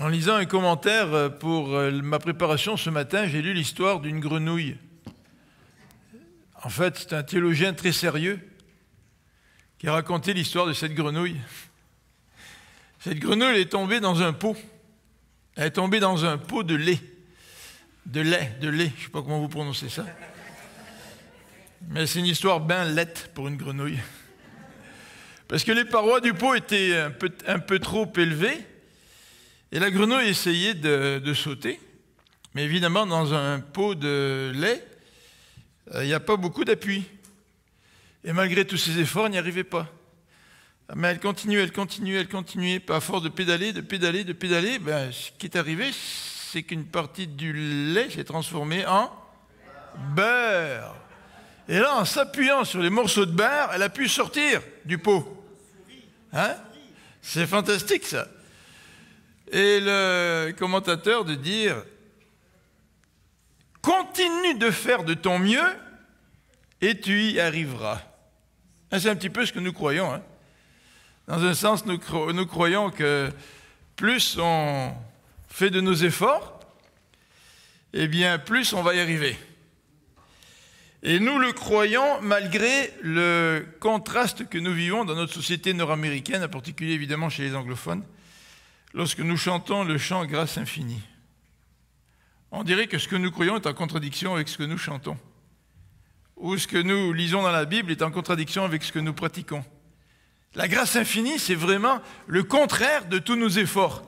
En lisant un commentaire pour ma préparation ce matin, j'ai lu l'histoire d'une grenouille. En fait, c'est un théologien très sérieux qui a raconté l'histoire de cette grenouille. Cette grenouille elle est tombée dans un pot. Elle est tombée dans un pot de lait. De lait. Je ne sais pas comment vous prononcez ça. Mais c'est une histoire bien laite pour une grenouille. Parce que les parois du pot étaient un peu trop élevées. Et la grenouille essayait de sauter. Mais évidemment, dans un pot de lait, il n'y a pas beaucoup d'appui. Et malgré tous ses efforts, elle n'y arrivait pas. Mais elle continuait. Puis à force de pédaler, ce qui est arrivé, c'est qu'une partie du lait s'est transformée en beurre. Et là, en s'appuyant sur les morceaux de beurre, elle a pu sortir du pot. Hein? C'est fantastique, ça. Et le commentateur de dire « Continue de faire de ton mieux et tu y arriveras. » C'est un petit peu ce que nous croyons. Hein. Dans un sens, nous croyons que plus on fait de nos efforts, eh bien, plus on va y arriver. Et nous le croyons malgré le contraste que nous vivons dans notre société nord-américaine, en particulier évidemment chez les anglophones, lorsque nous chantons le chant « Grâce infinie ». On dirait que ce que nous croyons est en contradiction avec ce que nous chantons. Ou ce que nous lisons dans la Bible est en contradiction avec ce que nous pratiquons. La grâce infinie, c'est vraiment le contraire de tous nos efforts.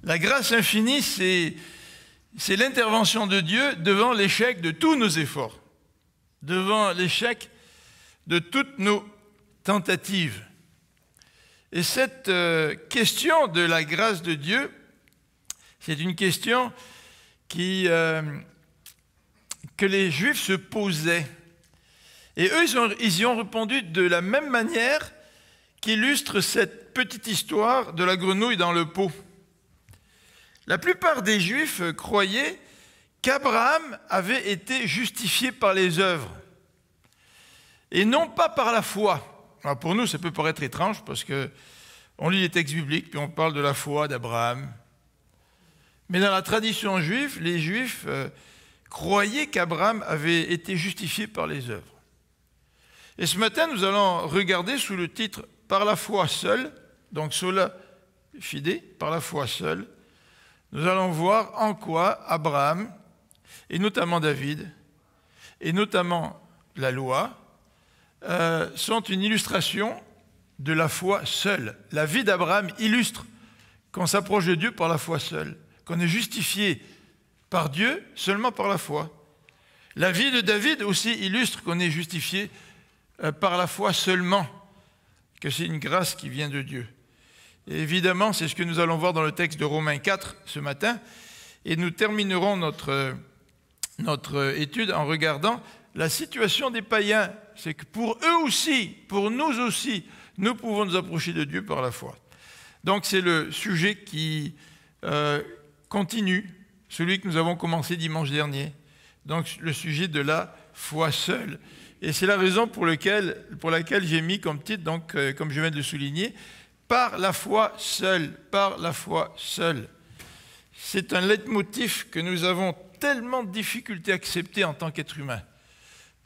La grâce infinie, c'est l'intervention de Dieu devant l'échec de tous nos efforts, devant l'échec de toutes nos tentatives. Et cette question de la grâce de Dieu, c'est une question que les Juifs se posaient. Et eux, ils y ont répondu de la même manière qu'illustre cette petite histoire de la grenouille dans le pot. La plupart des Juifs croyaient qu'Abraham avait été justifié par les œuvres et non pas par la foi. Alors pour nous, ça peut paraître étrange parce qu'on lit les textes bibliques puis on parle de la foi d'Abraham. Mais dans la tradition juive, les Juifs croyaient qu'Abraham avait été justifié par les œuvres. Et ce matin, nous allons regarder sous le titre « Par la foi seule », donc « Sola fide », par la foi seule, nous allons voir en quoi Abraham, et notamment David, et notamment la loi, sont une illustration de la foi seule. La vie d'Abraham illustre qu'on s'approche de Dieu par la foi seule, qu'on est justifié par Dieu seulement par la foi. La vie de David aussi illustre qu'on est justifié par la foi seulement, que c'est une grâce qui vient de Dieu. Et évidemment, c'est ce que nous allons voir dans le texte de Romains 4 ce matin, et nous terminerons notre étude en regardant la situation des païens. C'est que pour eux aussi, pour nous aussi, nous pouvons nous approcher de Dieu par la foi. Donc c'est le sujet qui continue, celui que nous avons commencé dimanche dernier. Donc le sujet de la foi seule. Et c'est la raison pour laquelle j'ai mis comme titre, donc, comme je viens de le souligner, « Par la foi seule », par la foi seule. C'est un leitmotiv que nous avons tellement de difficultés à accepter en tant qu'être humain.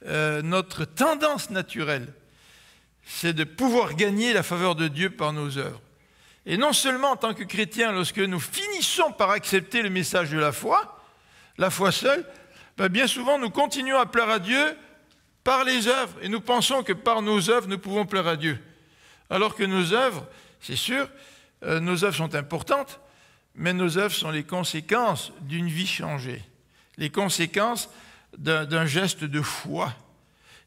Notre tendance naturelle, c'est de pouvoir gagner la faveur de Dieu par nos œuvres. Et non seulement en tant que chrétiens, lorsque nous finissons par accepter le message de la foi seule, bien souvent nous continuons à plaire à Dieu par les œuvres, et nous pensons que par nos œuvres, nous pouvons plaire à Dieu. Alors que nos œuvres, c'est sûr, nos œuvres sont importantes, mais nos œuvres sont les conséquences d'une vie changée, les conséquences d'un geste de foi.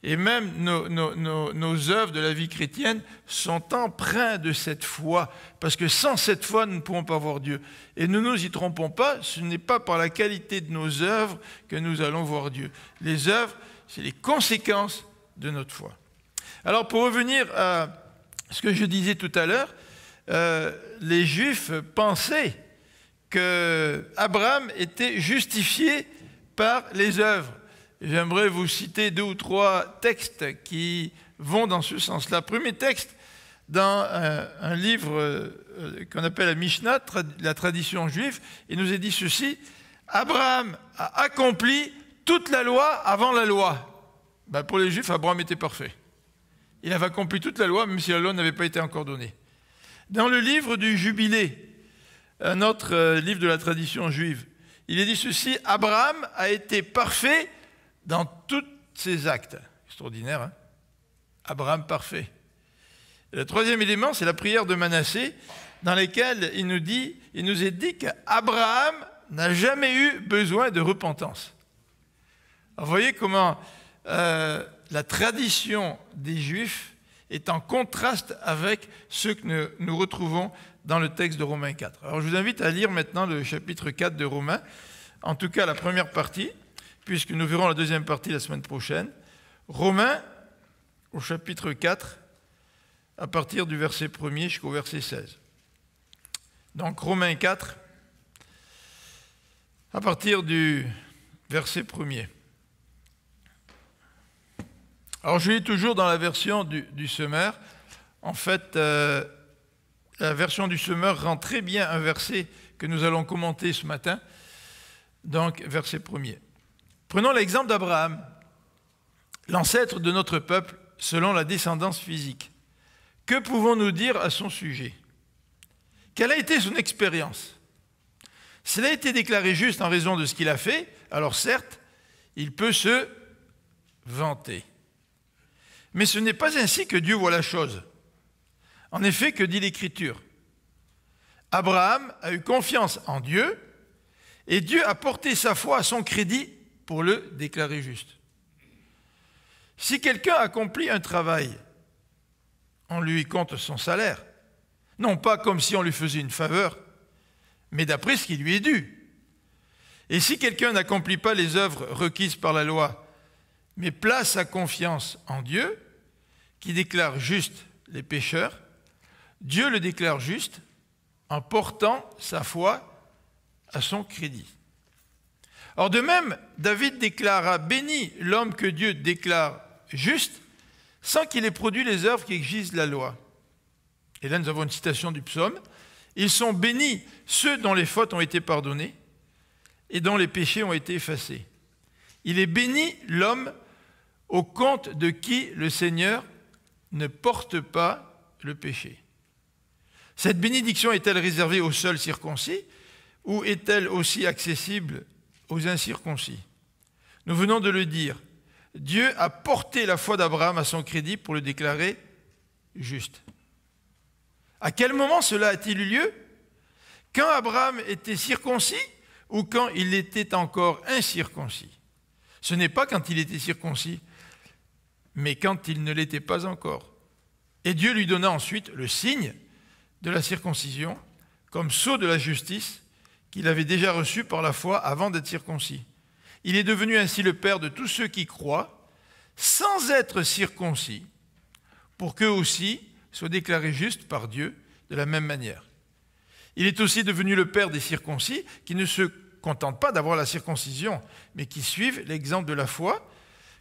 Et même nos œuvres de la vie chrétienne sont empreintes de cette foi, parce que sans cette foi, nous ne pouvons pas voir Dieu. Et ne nous y trompons pas, ce n'est pas par la qualité de nos œuvres que nous allons voir Dieu. Les œuvres, c'est les conséquences de notre foi. Alors, pour revenir à ce que je disais tout à l'heure, les Juifs pensaient qu'Abraham était justifié par les œuvres. J'aimerais vous citer 2 ou 3 textes qui vont dans ce sens-là. Premier texte, dans un livre qu'on appelle la Mishnah, la tradition juive, il nous est dit ceci: Abraham a accompli toute la loi avant la loi. Ben, pour les Juifs, Abraham était parfait. Il avait accompli toute la loi, même si la loi n'avait pas été encore donnée. Dans le livre du Jubilé, un autre livre de la tradition juive, il est dit ceci: Abraham a été parfait dans tous ses actes. Extraordinaire, hein? Abraham parfait. Et le troisième élément, c'est la prière de Manassé, dans laquelle il nous est dit qu'Abraham n'a jamais eu besoin de repentance. Alors, vous voyez comment la tradition des Juifs est en contraste avec ce que nous retrouvons dans le texte de Romains 4. Alors je vous invite à lire maintenant le chapitre 4 de Romains, en tout cas la première partie, puisque nous verrons la deuxième partie la semaine prochaine. Romains au chapitre 4, à partir du verset 1er jusqu'au verset 16. Donc Romains 4, à partir du verset 1er. Alors je lis toujours dans la version du Semeur. En fait, la version du Semeur rend très bien un verset que nous allons commenter ce matin. Donc, verset 1er. Prenons l'exemple d'Abraham, l'ancêtre de notre peuple selon la descendance physique. Que pouvons-nous dire à son sujet? Quelle a été son expérience? S'il a été déclaré juste en raison de ce qu'il a fait, alors certes, il peut se vanter. Mais ce n'est pas ainsi que Dieu voit la chose. En effet, que dit l'Écriture? Abraham a eu confiance en Dieu et Dieu a porté sa foi à son crédit pour le déclarer juste. Si quelqu'un accomplit un travail, on lui compte son salaire, non pas comme si on lui faisait une faveur, mais d'après ce qui lui est dû. Et si quelqu'un n'accomplit pas les œuvres requises par la loi, mais place sa confiance en Dieu, qui déclare juste les pécheurs, Dieu le déclare juste en portant sa foi à son crédit. Or de même, David déclara « Béni l'homme que Dieu déclare juste, sans qu'il ait produit les œuvres qui exigent la loi. » Et là, nous avons une citation du psaume. « Ils sont bénis ceux dont les fautes ont été pardonnées et dont les péchés ont été effacés. Il est béni l'homme au compte de qui le Seigneur ne porte pas le péché. » Cette bénédiction est-elle réservée aux seuls circoncis ou est-elle aussi accessible aux incirconcis? Nous venons de le dire, Dieu a porté la foi d'Abraham à son crédit pour le déclarer juste. À quel moment cela a-t-il eu lieu? Quand Abraham était circoncis ou quand il était encore incirconcis? Ce n'est pas quand il était circoncis, mais quand il ne l'était pas encore. Et Dieu lui donna ensuite le signe de la circoncision comme sceau de la justice qu'il avait déjà reçu par la foi avant d'être circoncis. Il est devenu ainsi le Père de tous ceux qui croient, sans être circoncis, pour qu'eux aussi soient déclarés justes par Dieu de la même manière. Il est aussi devenu le Père des circoncis, qui ne se contentent pas d'avoir la circoncision, mais qui suivent l'exemple de la foi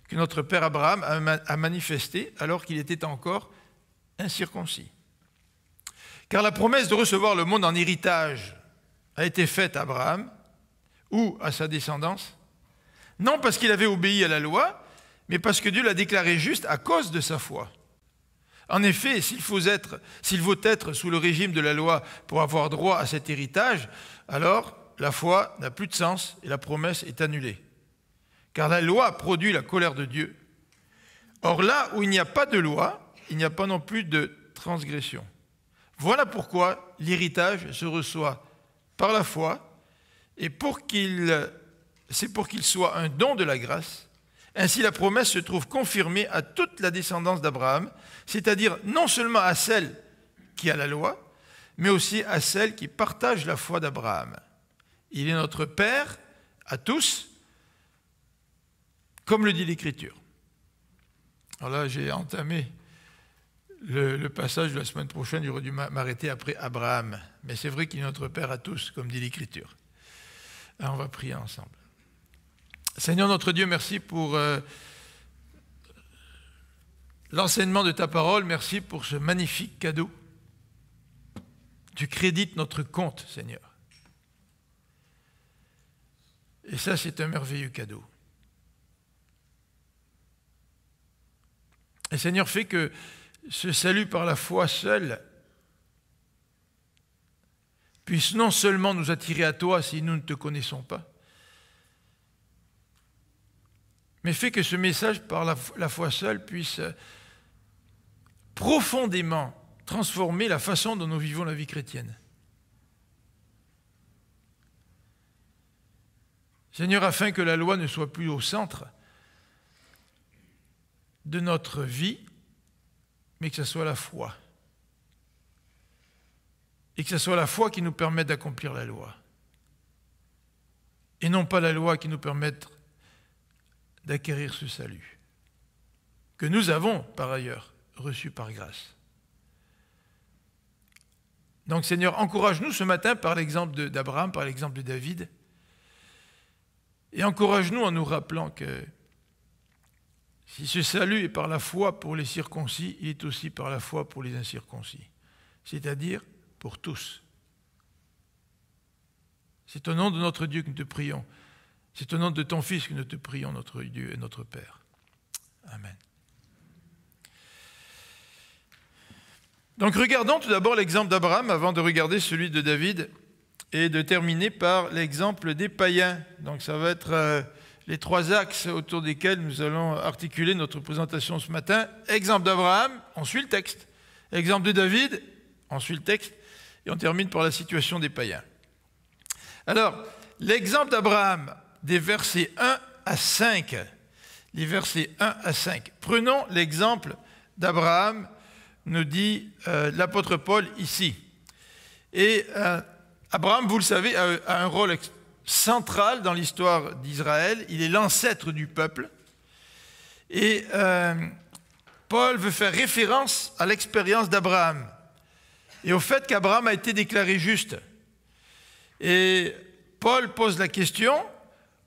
que notre Père Abraham a manifesté alors qu'il était encore incirconcis. Car la promesse de recevoir le monde en héritage a été faite à Abraham ou à sa descendance, non parce qu'il avait obéi à la loi, mais parce que Dieu l'a déclaré juste à cause de sa foi. En effet, s'il vaut être sous le régime de la loi pour avoir droit à cet héritage, alors la foi n'a plus de sens et la promesse est annulée. Car la loi produit la colère de Dieu. Or là où il n'y a pas de loi, il n'y a pas non plus de transgression. Voilà pourquoi l'héritage se reçoit par la foi, et c'est pour qu'il soit un don de la grâce. Ainsi la promesse se trouve confirmée à toute la descendance d'Abraham, c'est-à-dire non seulement à celle qui a la loi, mais aussi à celle qui partage la foi d'Abraham. Il est notre Père à tous, comme le dit l'Écriture. Alors là, j'ai entamé le passage de la semaine prochaine, j'aurais dû m'arrêter après Abraham. Mais c'est vrai qu'il est notre Père à tous, comme dit l'Écriture. Alors on va prier ensemble. Seigneur notre Dieu, merci pour l'enseignement de ta parole. Merci pour ce magnifique cadeau. Tu crédites notre compte, Seigneur. Et ça, c'est un merveilleux cadeau. Et Seigneur, fais que ce salut par la foi seul puisse non seulement nous attirer à toi si nous ne te connaissons pas, mais fais que ce message par la foi seule puisse profondément transformer la façon dont nous vivons la vie chrétienne. Seigneur, afin que la loi ne soit plus au centre de notre vie, mais que ce soit la foi. Et que ce soit la foi qui nous permette d'accomplir la loi. Et non pas la loi qui nous permette d'acquérir ce salut, que nous avons par ailleurs reçu par grâce. Donc Seigneur, encourage-nous ce matin par l'exemple d'Abraham, par l'exemple de David, et encourage-nous en nous rappelant que si ce salut est par la foi pour les circoncis, il est aussi par la foi pour les incirconcis, c'est-à-dire pour tous. C'est au nom de notre Dieu que nous te prions. C'est au nom de ton Fils que nous te prions, notre Dieu et notre Père. Amen. Donc regardons tout d'abord l'exemple d'Abraham avant de regarder celui de David et de terminer par l'exemple des païens. Donc ça va être les trois axes autour desquels nous allons articuler notre présentation ce matin. Exemple d'Abraham, on suit le texte. Exemple de David, on suit le texte. Et on termine par la situation des païens. Alors, l'exemple d'Abraham, des versets 1 à 5. Les versets 1 à 5. Prenons l'exemple d'Abraham, nous dit l'apôtre Paul ici. Et Abraham, vous le savez, a un rôle central dans l'histoire d'Israël. Il est l'ancêtre du peuple. Et Paul veut faire référence à l'expérience d'Abraham et au fait qu'Abraham a été déclaré juste. Et Paul pose la question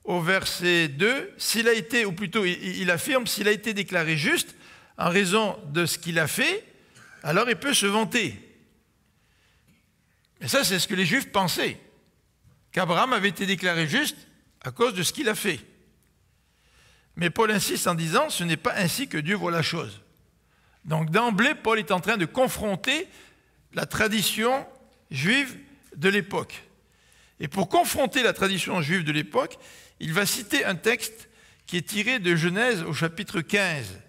au verset 2, s'il a été, ou plutôt il affirme, s'il a été déclaré juste en raison de ce qu'il a fait, alors il peut se vanter. Et ça, c'est ce que les Juifs pensaient, qu'Abraham avait été déclaré juste à cause de ce qu'il a fait. Mais Paul insiste en disant, ce n'est pas ainsi que Dieu voit la chose. Donc d'emblée, Paul est en train de confronter la tradition juive de l'époque. Et pour confronter la tradition juive de l'époque, il va citer un texte qui est tiré de Genèse au chapitre 15.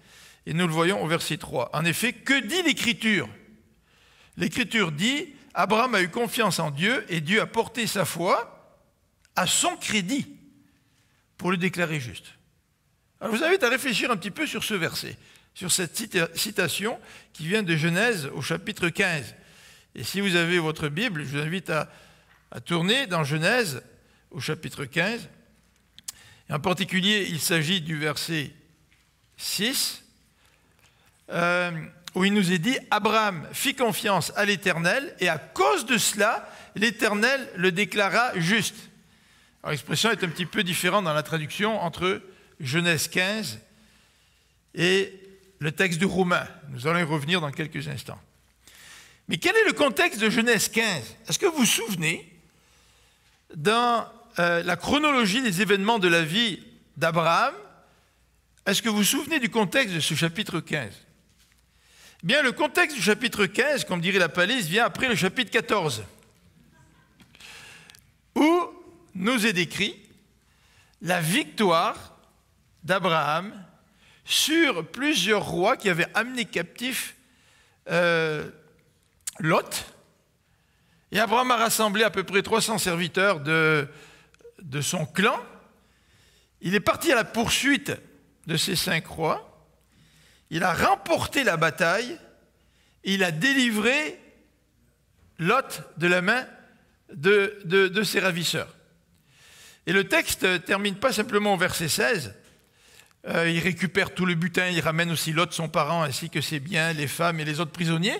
Et nous le voyons au verset 3. En effet, que dit l'Écriture? L'Écriture dit, Abraham a eu confiance en Dieu et Dieu a porté sa foi à son crédit pour le déclarer juste. Alors je vous invite à réfléchir un petit peu sur ce verset, sur cette citation qui vient de Genèse au chapitre 15. Et si vous avez votre Bible, je vous invite à tourner dans Genèse au chapitre 15. Et en particulier, il s'agit du verset 6, où il nous est dit « Abraham fit confiance à l'Éternel, et à cause de cela, l'Éternel le déclara juste. » Alors l'expression est un petit peu différente dans la traduction entre Genèse 15 et le texte de Romains. Nous allons y revenir dans quelques instants. Mais quel est le contexte de Genèse 15? Est-ce que vous vous souvenez, dans la chronologie des événements de la vie d'Abraham, est-ce que vous vous souvenez du contexte de ce chapitre 15? Bien, le contexte du chapitre 15, comme dirait la palisse, vient après le chapitre 14, où nous est décrit la victoire d'Abraham sur plusieurs rois qui avaient amené captif Lot. Et Abraham a rassemblé à peu près 300 serviteurs de son clan. Il est parti à la poursuite de ces 5 rois. Il a remporté la bataille. Il a délivré Lot de la main de ses ravisseurs. Et le texte ne termine pas simplement au verset 16. Il récupère tout le butin, il ramène aussi Lot, son parent, ainsi que ses biens, les femmes et les autres prisonniers.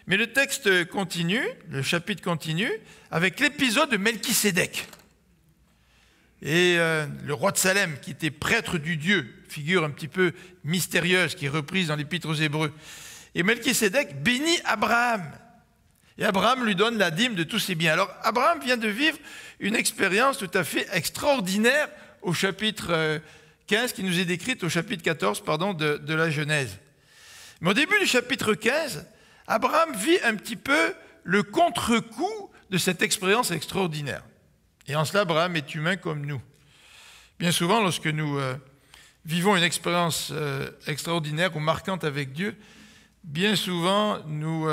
Mais le texte continue, le chapitre continue, avec l'épisode de Melchisédek. Et le roi de Salem, qui était prêtre du Dieu figure un petit peu mystérieuse qui est reprise dans l'Épître aux Hébreux. Et Melchisédek bénit Abraham. Et Abraham lui donne la dîme de tous ses biens. Alors Abraham vient de vivre une expérience tout à fait extraordinaire au chapitre 15, qui nous est décrite au chapitre 14 de la Genèse. Mais au début du chapitre 15, Abraham vit un petit peu le contre-coup de cette expérience extraordinaire. Et en cela, Abraham est humain comme nous. Bien souvent, lorsque nous vivons une expérience extraordinaire ou marquante avec Dieu, bien souvent, nous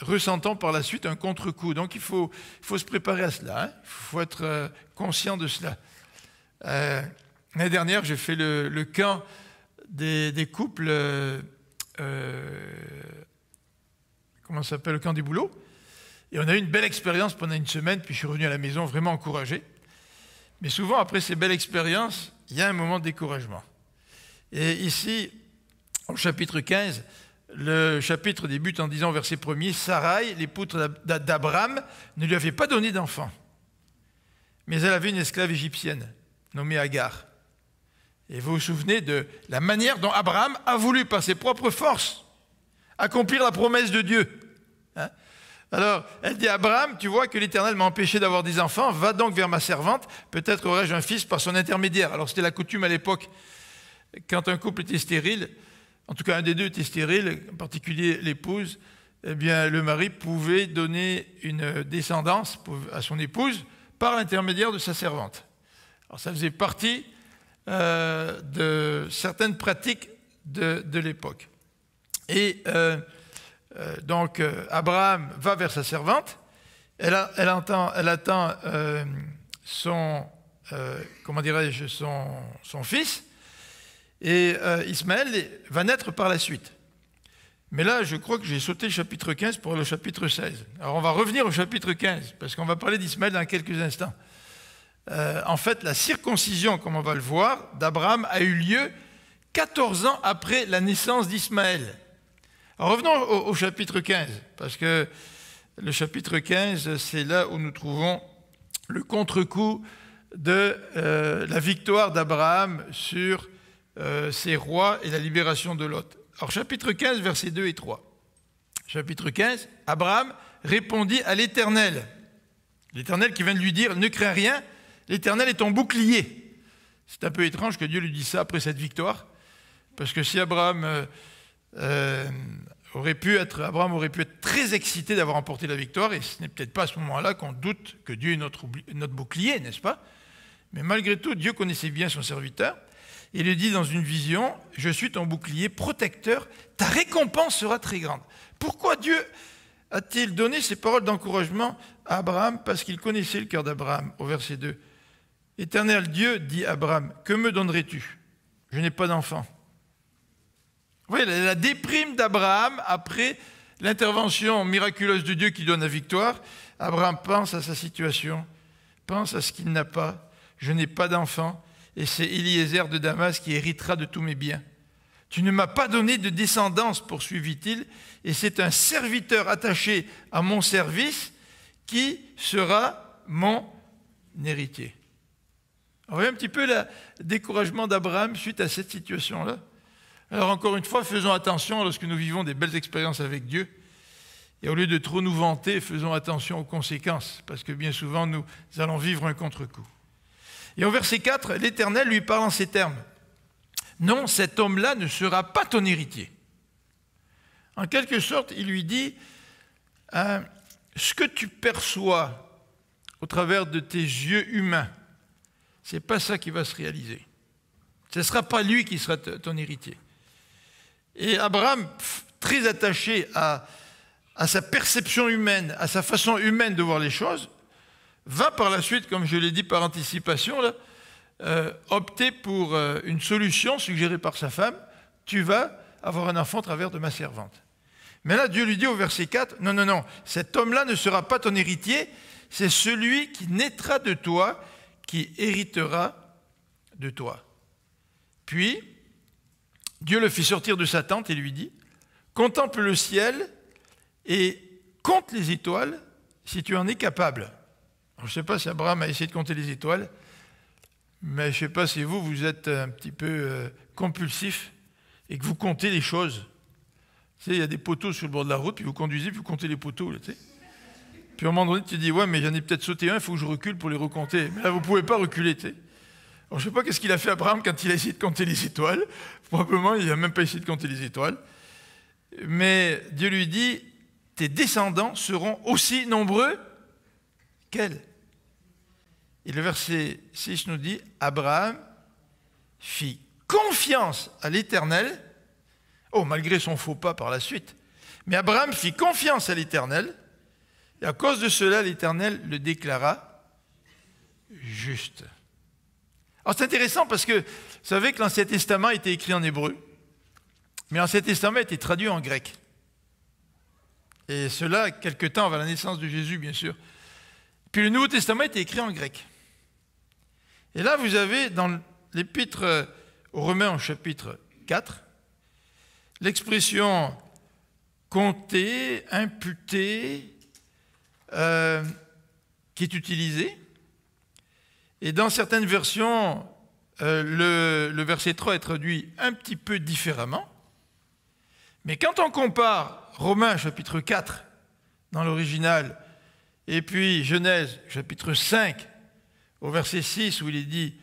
ressentons par la suite un contre-coup. Donc, il faut se préparer à cela. Hein. Il faut être conscient de cela. L'année dernière, j'ai fait le camp des couples... comment ça s'appelle, le camp des boulots. Et on a eu une belle expérience pendant une semaine, puis je suis revenu à la maison vraiment encouragé. Mais souvent, après ces belles expériences, il y a un moment de découragement. Et ici, au chapitre 15, le chapitre débute en disant au verset 1er, Sarai, l'épouse d'Abraham, ne lui avait pas donné d'enfant. Mais elle avait une esclave égyptienne, nommée Agar. Et vous vous souvenez de la manière dont Abraham a voulu, par ses propres forces, accomplir la promesse de Dieu. Hein? Alors, elle dit à Abraham, tu vois que l'Éternel m'a empêché d'avoir des enfants, va donc vers ma servante, peut-être aurai-je un fils par son intermédiaire. Alors, c'était la coutume à l'époque, quand un couple était stérile, en tout cas un des deux était stérile, en particulier l'épouse, eh bien, le mari pouvait donner une descendance à son épouse par l'intermédiaire de sa servante. Alors, ça faisait partie de certaines pratiques de l'époque. Et donc, Abraham va vers sa servante, elle attend son fils, et Ismaël va naître par la suite. Mais là, je crois que j'ai sauté le chapitre 15 pour le chapitre 16. Alors, on va revenir au chapitre 15, parce qu'on va parler d'Ismaël dans quelques instants. En fait, la circoncision, comme on va le voir, d'Abraham a eu lieu 14 ans après la naissance d'Ismaël. Alors revenons au chapitre 15, parce que le chapitre 15, c'est là où nous trouvons le contre-coup de la victoire d'Abraham sur ses rois et la libération de Lot. Alors chapitre 15, versets 2 et 3. Chapitre 15, Abraham répondit à l'Éternel. L'Éternel qui vient de lui dire « Ne crains rien, l'Éternel est ton bouclier ». C'est un peu étrange que Dieu lui dise ça après cette victoire, parce que si Abraham aurait pu être très excité d'avoir remporté la victoire, et ce n'est peut-être pas à ce moment-là qu'on doute que Dieu est notre bouclier, n'est-ce pas? Mais malgré tout, Dieu connaissait bien son serviteur. Il lui dit dans une vision, « Je suis ton bouclier protecteur, ta récompense sera très grande. » Pourquoi Dieu a-t-il donné ces paroles d'encouragement à Abraham? Parce qu'il connaissait le cœur d'Abraham, au verset 2. « Éternel Dieu, dit Abraham, que me donnerais-tu? Je n'ai pas d'enfant. » Vous voyez, la déprime d'Abraham après l'intervention miraculeuse de Dieu qui donne la victoire. Abraham pense à sa situation, pense à ce qu'il n'a pas. Je n'ai pas d'enfant, et c'est Eliezer de Damas qui héritera de tous mes biens. Tu ne m'as pas donné de descendance, poursuivit-il, et c'est un serviteur attaché à mon service qui sera mon héritier. Vous voyez un petit peu le découragement d'Abraham suite à cette situation-là. Alors encore une fois, faisons attention lorsque nous vivons des belles expériences avec Dieu. Et au lieu de trop nous vanter, faisons attention aux conséquences, parce que bien souvent, nous allons vivre un contre-coup. Et au verset 4, l'Éternel lui parle en ces termes. « Non, cet homme-là ne sera pas ton héritier. » En quelque sorte, il lui dit, ce que tu perçois au travers de tes yeux humains, ce n'est pas ça qui va se réaliser. Ce ne sera pas lui qui sera ton héritier. Et Abraham, très attaché à sa perception humaine, à sa façon humaine de voir les choses, va par la suite, comme je l'ai dit par anticipation, là, opter pour une solution suggérée par sa femme. Tu vas avoir un enfant au travers de ma servante. Mais là, Dieu lui dit au verset 4, non, non, non, cet homme-là ne sera pas ton héritier, c'est celui qui naîtra de toi, qui héritera de toi. Puis, Dieu le fit sortir de sa tente et lui dit, contemple le ciel et compte les étoiles si tu en es capable. Alors, je ne sais pas si Abraham a essayé de compter les étoiles, mais je ne sais pas si vous êtes un petit peu compulsif et que vous comptez les choses. Tu sais, il y a des poteaux sur le bord de la route, puis vous conduisez, puis vous comptez les poteaux. Là, tu sais. Puis à un moment donné, tu te dis, ouais, mais j'en ai peut-être sauté un, il faut que je recule pour les recompter. Mais là, vous ne pouvez pas reculer. Tu sais. Alors, je ne sais pas qu'est-ce qu'il a fait Abraham quand il a essayé de compter les étoiles. Probablement, il n'a même pas essayé de compter les étoiles. Mais Dieu lui dit, tes descendants seront aussi nombreux qu'elles. Et le verset 6 nous dit, Abraham fit confiance à l'Éternel, malgré son faux pas par la suite, mais Abraham fit confiance à l'Éternel, et à cause de cela, l'Éternel le déclara juste. Alors c'est intéressant parce que vous savez que l'Ancien Testament a été écrit en hébreu, mais l'Ancien Testament a été traduit en grec. Et cela, quelque temps avant la naissance de Jésus, bien sûr. Puis le Nouveau Testament a été écrit en grec. Et là, vous avez dans l'Épître aux Romains, au chapitre 4, l'expression compter, imputer, qui est utilisée. Et dans certaines versions, le verset 3 est traduit un petit peu différemment. Mais quand on compare Romains chapitre 4 dans l'original, et puis Genèse chapitre 5 au verset 6 où il est dit,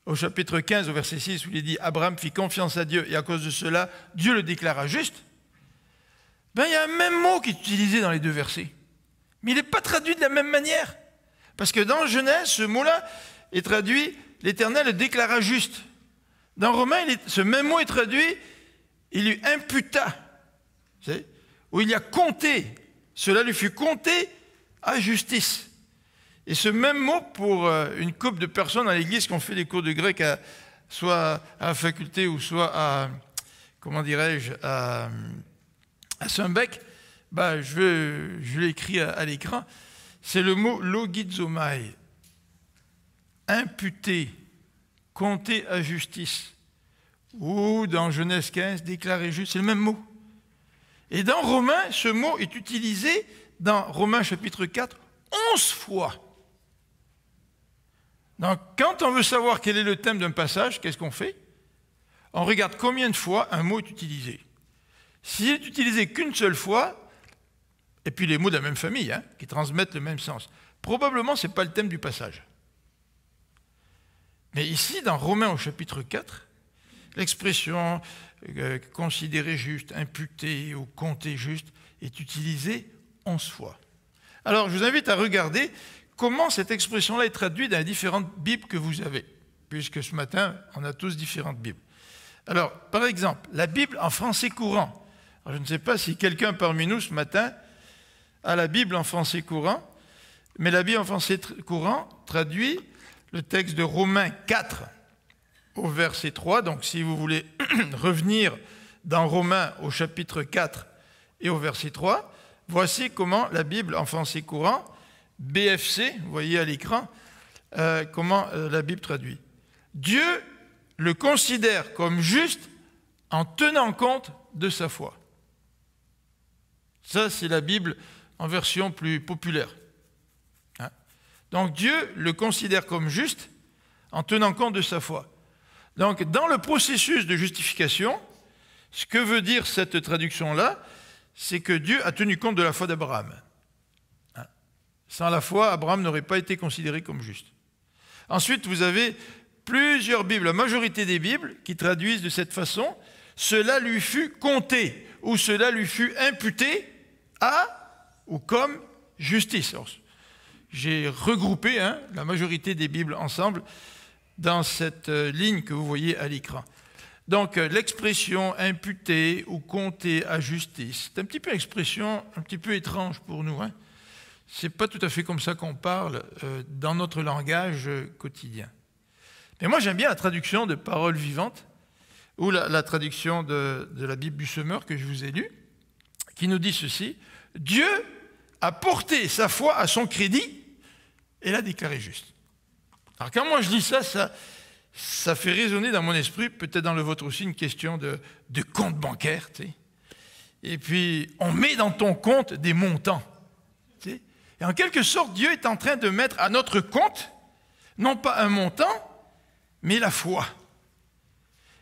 au chapitre 15 au verset 6 où il est dit Abraham fit confiance à Dieu et à cause de cela, Dieu le déclara juste, il y a un même mot qui est utilisé dans les deux versets. Mais il n'est pas traduit de la même manière. Parce que dans Genèse, ce mot-là est traduit l'Éternel le déclara juste. Dans Romains, ce même mot est traduit il lui imputa. Où il y a compté. Cela lui fut compté à justice. Et ce même mot pour une couple de personnes à l'église qui ont fait des cours de grec, soit à la faculté ou soit à, à Saint-Bec, je l'ai écrit à l'écran, c'est le mot logizomai, imputé, compté à justice, ou dans Genèse 15, déclaré juste, c'est le même mot. Et dans Romains, ce mot est utilisé dans Romains chapitre 4, 11 fois. Donc, quand on veut savoir quel est le thème d'un passage, qu'est-ce qu'on fait? On regarde combien de fois un mot est utilisé. S'il est utilisé qu'une seule fois, et puis les mots de la même famille, qui transmettent le même sens, probablement ce n'est pas le thème du passage. Mais ici, dans Romains au chapitre 4, l'expression considérer juste, imputer ou compter juste est utilisée 11 fois. Alors, je vous invite à regarder comment cette expression-là est traduite dans les différentes Bibles que vous avez, puisque ce matin, on a tous différentes Bibles. Alors, par exemple, la Bible en français courant. Alors, je ne sais pas si quelqu'un parmi nous ce matin a la Bible en français courant, mais la Bible en français courant traduit le texte de Romains 4 au verset 3. Donc, si vous voulez revenir dans Romains au chapitre 4 et au verset 3, voici comment la Bible en français courant, BFC, vous voyez à l'écran, comment la Bible traduit. Dieu le considère comme juste en tenant compte de sa foi. Ça, c'est la Bible en version plus populaire. Donc Dieu le considère comme juste en tenant compte de sa foi. Donc dans le processus de justification, ce que veut dire cette traduction-là, c'est que Dieu a tenu compte de la foi d'Abraham. Sans la foi, Abraham n'aurait pas été considéré comme juste. Ensuite, vous avez plusieurs Bibles, la majorité des Bibles, qui traduisent de cette façon, cela lui fut compté, ou cela lui fut imputé à ou comme justice. J'ai regroupé la majorité des Bibles ensemble dans cette ligne que vous voyez à l'écran. Donc, l'expression imputer ou compter à justice, c'est un petit peu une expression un petit peu étrange pour nous. Ce n'est pas tout à fait comme ça qu'on parle dans notre langage quotidien. Mais moi, j'aime bien la traduction de Paroles vivantes, ou la traduction de la Bible du Semeur que je vous ai lue, qui nous dit ceci, « Dieu a porté sa foi à son crédit et l'a déclaré juste. » Alors quand moi je lis ça, ça fait résonner dans mon esprit, peut-être dans le vôtre aussi, une question de compte bancaire. Tu sais. Et puis, on met dans ton compte des montants. Tu sais. Et en quelque sorte, Dieu est en train de mettre à notre compte, non pas un montant, mais la foi.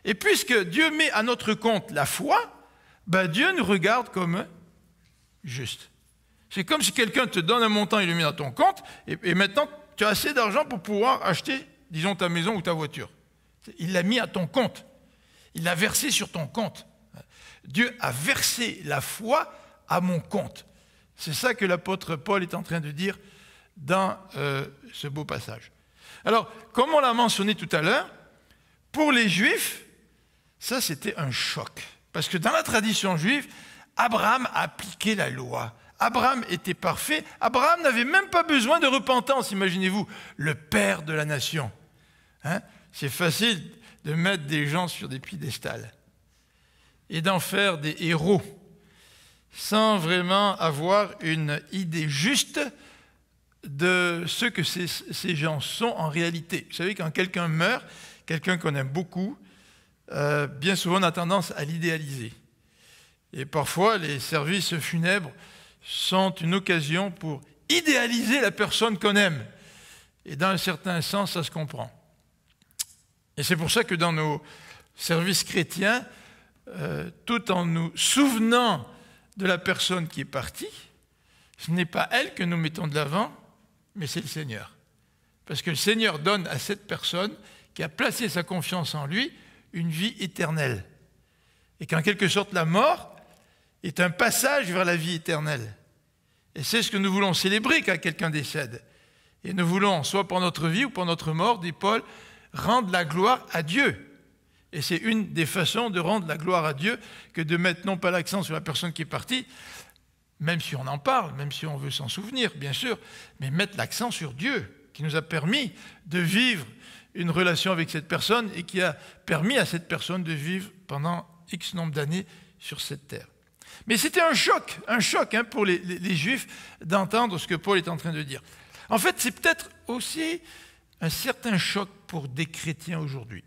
Et puisque Dieu met à notre compte la foi, ben Dieu nous regarde comme juste. C'est comme si quelqu'un te donne un montant, il le met dans ton compte, et maintenant tu as assez d'argent pour pouvoir acheter, disons, ta maison ou ta voiture. Il l'a mis à ton compte. Il l'a versé sur ton compte. Dieu a versé la foi à mon compte. C'est ça que l'apôtre Paul est en train de dire dans ce beau passage. Alors, comme on l'a mentionné tout à l'heure, pour les Juifs, ça c'était un choc. Parce que dans la tradition juive, Abraham a appliqué la loi. Abraham était parfait. Abraham n'avait même pas besoin de repentance, imaginez-vous, le père de la nation. Hein? C'est facile de mettre des gens sur des piédestals et d'en faire des héros sans vraiment avoir une idée juste de ce que ces gens sont en réalité. Vous savez, quand quelqu'un meurt, quelqu'un qu'on aime beaucoup, bien souvent on a tendance à l'idéaliser. Et parfois, les services funèbres sont une occasion pour idéaliser la personne qu'on aime. Et dans un certain sens, ça se comprend. Et c'est pour ça que dans nos services chrétiens, tout en nous souvenant de la personne qui est partie, ce n'est pas elle que nous mettons de l'avant, mais c'est le Seigneur. Parce que le Seigneur donne à cette personne qui a placé sa confiance en lui une vie éternelle. Et qu'en quelque sorte, la mort est un passage vers la vie éternelle. Et c'est ce que nous voulons célébrer quand quelqu'un décède. Et nous voulons, soit pour notre vie ou pour notre mort, dit Paul, rendre la gloire à Dieu. Et c'est une des façons de rendre la gloire à Dieu que de mettre non pas l'accent sur la personne qui est partie, même si on en parle, même si on veut s'en souvenir, bien sûr, mais mettre l'accent sur Dieu, qui nous a permis de vivre une relation avec cette personne et qui a permis à cette personne de vivre pendant X nombre d'années sur cette terre. Mais c'était un choc pour les Juifs d'entendre ce que Paul est en train de dire. En fait, c'est peut-être aussi un certain choc pour des chrétiens aujourd'hui.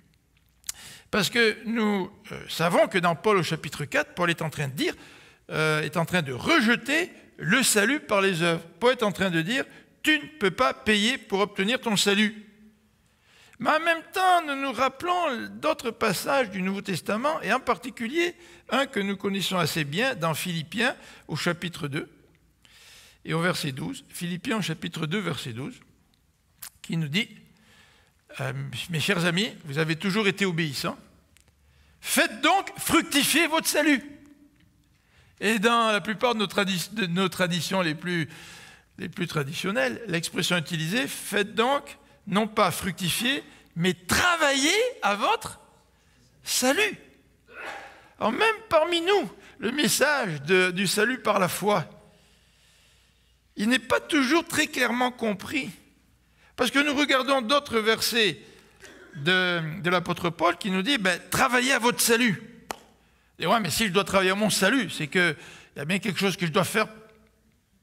Parce que nous savons que dans Paul au chapitre 4, Paul est en train de dire, est en train de rejeter le salut par les œuvres. Paul est en train de dire, tu ne peux pas payer pour obtenir ton salut. Mais en même temps, nous nous rappelons d'autres passages du Nouveau Testament, et en particulier un que nous connaissons assez bien dans Philippiens au chapitre 2 et au verset 12. Philippiens au chapitre 2, verset 12, qui nous dit, mes chers amis, vous avez toujours été obéissants, faites donc fructifier votre salut. Et dans la plupart de nos traditions les plus traditionnelles, l'expression utilisée, faites donc, non pas fructifier, mais travailler à votre salut. Alors même parmi nous, le message du salut par la foi, il n'est pas toujours très clairement compris. Parce que nous regardons d'autres versets de l'apôtre Paul qui nous dit, travaillez à votre salut. Et ouais, mais si je dois travailler à mon salut, c'est qu'il y a bien quelque chose que je dois faire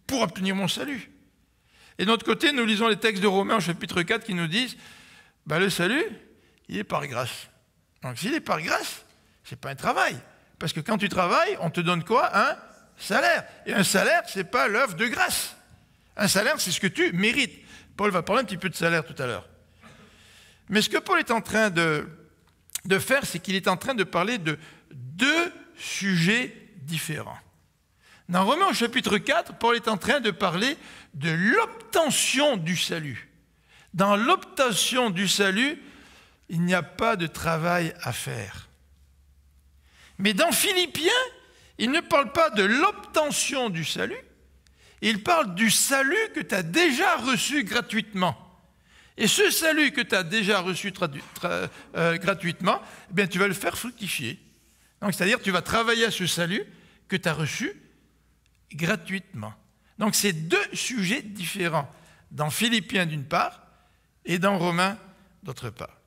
pour obtenir mon salut. Et de notre côté, nous lisons les textes de Romains au chapitre 4 qui nous disent, le salut, il est par grâce. Donc s'il est par grâce, ce n'est pas un travail. Parce que quand tu travailles, on te donne quoi? Un salaire. Et un salaire, ce n'est pas l'œuvre de grâce. Un salaire, c'est ce que tu mérites. Paul va parler un petit peu de salaire tout à l'heure. Mais ce que Paul est en train de faire, c'est qu'il est en train de parler de deux sujets différents. Dans Romains au chapitre 4, Paul est en train de parler de l'obtention du salut. Dans l'obtention du salut, il n'y a pas de travail à faire. Mais dans Philippiens, il ne parle pas de l'obtention du salut, il parle du salut que tu as déjà reçu gratuitement. Et ce salut que tu as déjà reçu gratuitement, tu vas le faire fructifier. Donc, c'est-à-dire que tu vas travailler à ce salut que tu as reçu gratuitement. Donc, c'est deux sujets différents, dans Philippiens d'une part et dans Romains d'autre part.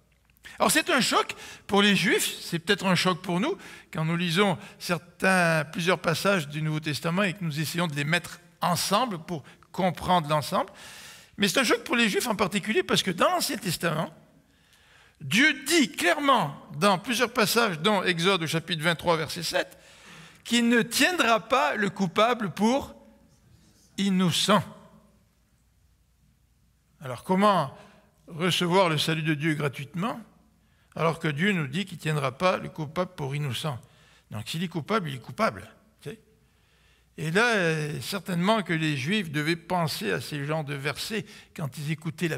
Alors, c'est un choc pour les Juifs, c'est peut-être un choc pour nous, quand nous lisons plusieurs passages du Nouveau Testament et que nous essayons de les mettre ensemble pour comprendre l'ensemble. Mais c'est un choc pour les Juifs en particulier parce que dans l'Ancien Testament, Dieu dit clairement dans plusieurs passages, dont Exode au chapitre 23, verset 7, qu'il ne tiendra pas le coupable pour innocent. Alors comment recevoir le salut de Dieu gratuitement? alors que Dieu nous dit qu'il ne tiendra pas le coupable pour innocent. Donc s'il est coupable, il est coupable. Et là, certainement que les Juifs devaient penser à ces genres de versets quand ils écoutaient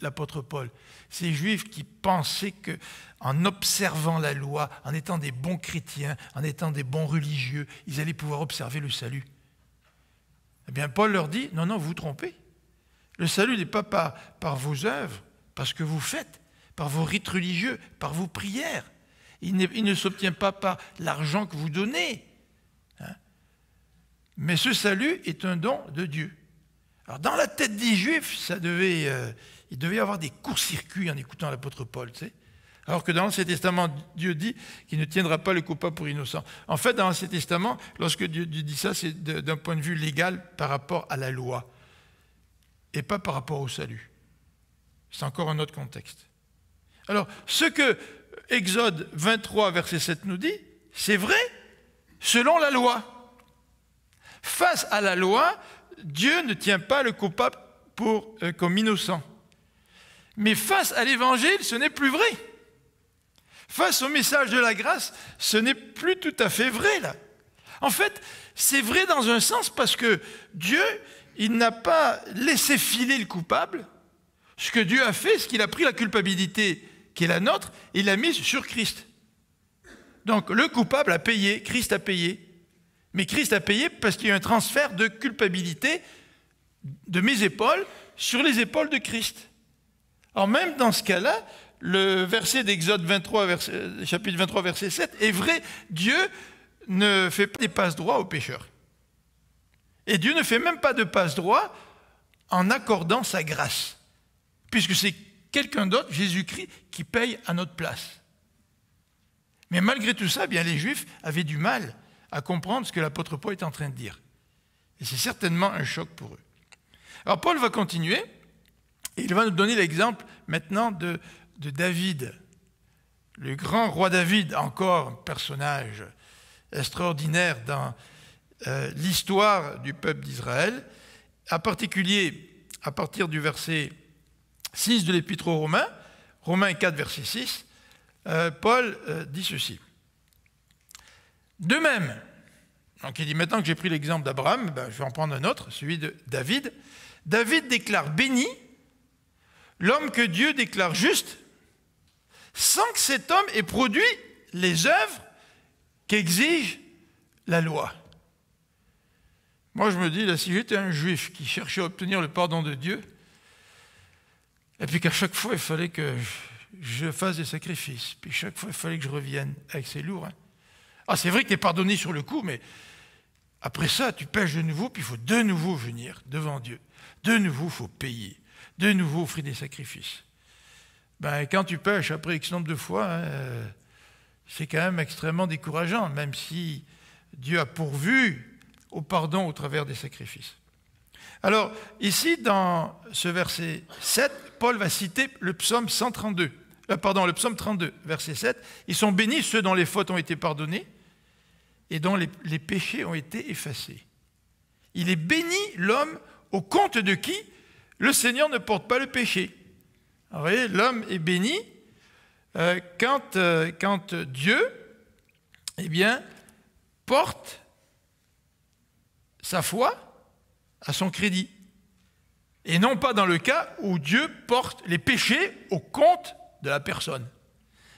l'apôtre Paul. Ces Juifs qui pensaient qu'en observant la loi, en étant des bons chrétiens, en étant des bons religieux, ils allaient pouvoir observer le salut. Eh bien, Paul leur dit, non, non, vous vous trompez. Le salut n'est pas par vos œuvres, par ce que vous faites, par vos rites religieux, par vos prières. Il ne s'obtient pas par l'argent que vous donnez. Mais ce salut est un don de Dieu. Alors dans la tête des Juifs, il devait y avoir des courts-circuits en écoutant l'apôtre Paul. Tu sais. Alors que dans l'Ancien Testament, Dieu dit qu'il ne tiendra pas le coupable pour innocent. En fait, dans l'Ancien Testament, lorsque Dieu dit ça, c'est d'un point de vue légal par rapport à la loi et pas par rapport au salut. C'est encore un autre contexte. Alors, ce que Exode 23, verset 7 nous dit, c'est vrai selon la loi. Face à la loi, Dieu ne tient pas le coupable comme innocent. Mais face à l'Évangile, ce n'est plus vrai. Face au message de la grâce, ce n'est plus tout à fait vrai, là. En fait, c'est vrai dans un sens parce que Dieu, il n'a pas laissé filer le coupable. Ce que Dieu a fait, c'est qu'il a pris la culpabilité qui est la nôtre et il l'a mise sur Christ. Donc, le coupable a payé, Christ a payé. Mais Christ a payé parce qu'il y a eu un transfert de culpabilité de mes épaules sur les épaules de Christ. Alors même dans ce cas-là, le verset d'Exode 23, chapitre 23, verset 7, est vrai, Dieu ne fait pas des passe-droits aux pécheurs. Et Dieu ne fait même pas de passe-droit en accordant sa grâce, puisque c'est quelqu'un d'autre, Jésus-Christ, qui paye à notre place. Mais malgré tout ça, bien, les Juifs avaient du mal à comprendre ce que l'apôtre Paul est en train de dire. Et c'est certainement un choc pour eux. Alors Paul va continuer, et il va nous donner l'exemple maintenant de David. Le grand roi David, encore un personnage extraordinaire dans l'histoire du peuple d'Israël, en particulier à partir du verset 6 de l'Épître aux Romains, Romains 4, verset 6, Paul dit ceci. De même, donc il dit maintenant que j'ai pris l'exemple d'Abraham, je vais en prendre un autre, celui de David. David déclare béni l'homme que Dieu déclare juste, sans que cet homme ait produit les œuvres qu'exige la loi. Moi je me dis, là, si j'étais un juif qui cherchait à obtenir le pardon de Dieu, et puis qu'à chaque fois il fallait que je fasse des sacrifices, puis chaque fois il fallait que je revienne, avec c'est lourd, hein. Ah, c'est vrai que tu es pardonné sur le coup, mais après ça, tu pêches de nouveau, puis il faut de nouveau venir devant Dieu. De nouveau, il faut payer. De nouveau, offrir des sacrifices. Quand tu pêches après X nombre de fois, c'est quand même extrêmement décourageant, même si Dieu a pourvu au pardon au travers des sacrifices. Alors, ici, dans ce verset 7, Paul va citer le psaume 132. Le psaume 32, verset 7. Ils sont bénis ceux dont les fautes ont été pardonnées et dont les péchés ont été effacés. Il est béni l'homme au compte de qui le Seigneur ne porte pas le péché. Alors, vous voyez, l'homme est béni quand Dieu, porte sa foi à son crédit. Et non pas dans le cas où Dieu porte les péchés au compte de la personne.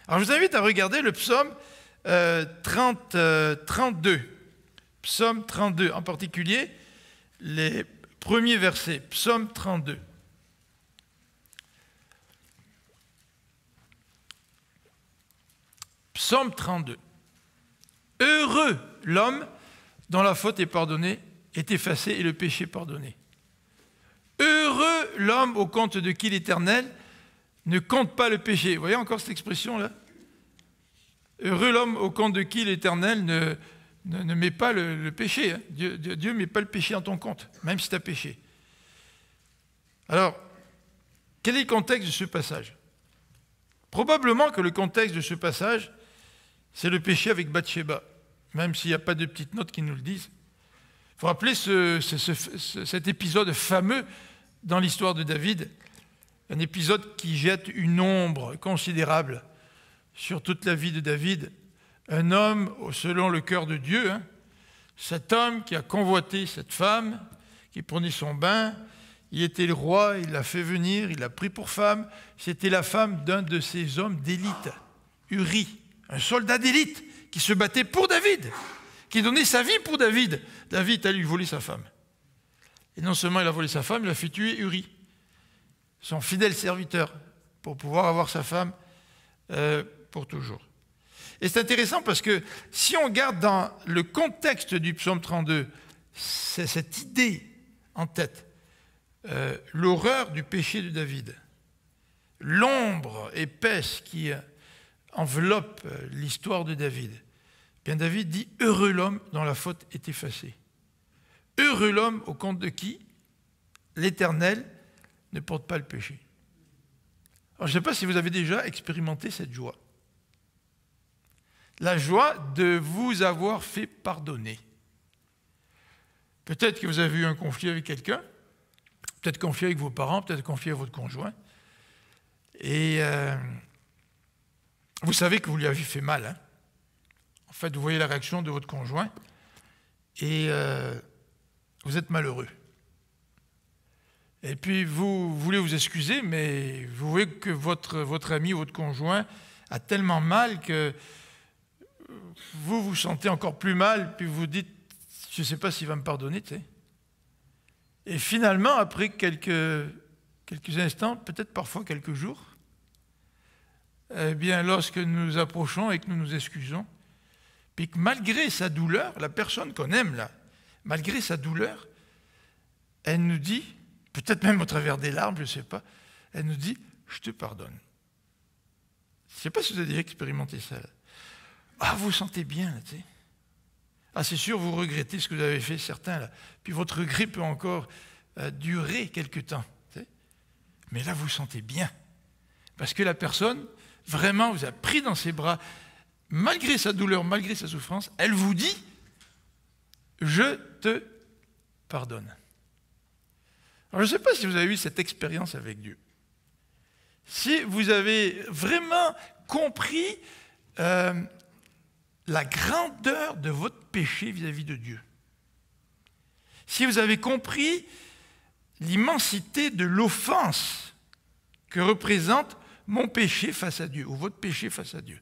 Alors je vous invite à regarder le psaume 32. Psaume 32, en particulier les premiers versets. Psaume 32. Psaume 32. Heureux l'homme dont la faute est pardonnée, est effacée et le péché pardonné. Heureux l'homme au compte de qui l'Éternel ne compte pas le péché. Vous voyez encore cette expression-là? Heureux l'homme au compte de qui l'Éternel ne met pas le péché. Hein. Dieu ne met pas le péché en ton compte, même si tu as péché. Alors, quel est le contexte de ce passage? Probablement que le contexte de ce passage, c'est le péché avec Bathsheba, même s'il n'y a pas de petites notes qui nous le disent. Il faut rappeler cet épisode fameux dans l'histoire de David, un épisode qui jette une ombre considérable sur toute la vie de David, un homme selon le cœur de Dieu, hein. Cet homme qui a convoité cette femme, qui prenait son bain, il était le roi, il l'a fait venir, il l'a pris pour femme. C'était la femme d'un de ces hommes d'élite, Uri, un soldat d'élite qui se battait pour David, qui donnait sa vie pour David. David a lui volé sa femme. Et non seulement il a volé sa femme, il a fait tuer Uri, son fidèle serviteur, pour pouvoir avoir sa femme pour toujours. Et c'est intéressant parce que si on regarde dans le contexte du psaume 32, c'est cette idée en tête, l'horreur du péché de David, l'ombre épaisse qui enveloppe l'histoire de David. Bien David dit « Heureux l'homme dont la faute est effacée ». Heureux l'homme au compte de qui l'Éternel ne porte pas le péché. Alors, je ne sais pas si vous avez déjà expérimenté cette joie. La joie de vous avoir fait pardonner. Peut-être que vous avez eu un conflit avec quelqu'un, peut-être conflit avec vos parents, peut-être conflit avec votre conjoint, et vous savez que vous lui avez fait mal. Hein? En fait, vous voyez la réaction de votre conjoint, et vous êtes malheureux. Et puis, vous voulez vous excuser, mais vous voyez que votre ami, votre conjoint a tellement mal que vous vous sentez encore plus mal, puis vous dites, je ne sais pas s'il va me pardonner, tu sais. Et finalement, après quelques instants, peut-être parfois quelques jours, eh bien, lorsque nous nous approchons et que nous nous excusons, puis que malgré sa douleur, la personne qu'on aime là, malgré sa douleur, elle nous dit, peut-être même au travers des larmes, je ne sais pas, elle nous dit, je te pardonne. Je ne sais pas si vous avez déjà expérimenté ça. Là. Ah, vous vous sentez bien, là, tu sais. Ah, c'est sûr, vous regrettez ce que vous avez fait, certains, là. Puis votre regret peut encore durer quelque temps. Tu sais. Mais là, vous vous sentez bien. Parce que la personne, vraiment, vous a pris dans ses bras, malgré sa douleur, malgré sa souffrance, elle vous dit, je te pardonne. Alors, je ne sais pas si vous avez eu cette expérience avec Dieu. Si vous avez vraiment compris la grandeur de votre péché vis-à-vis de Dieu. Si vous avez compris l'immensité de l'offense que représente mon péché face à Dieu, ou votre péché face à Dieu.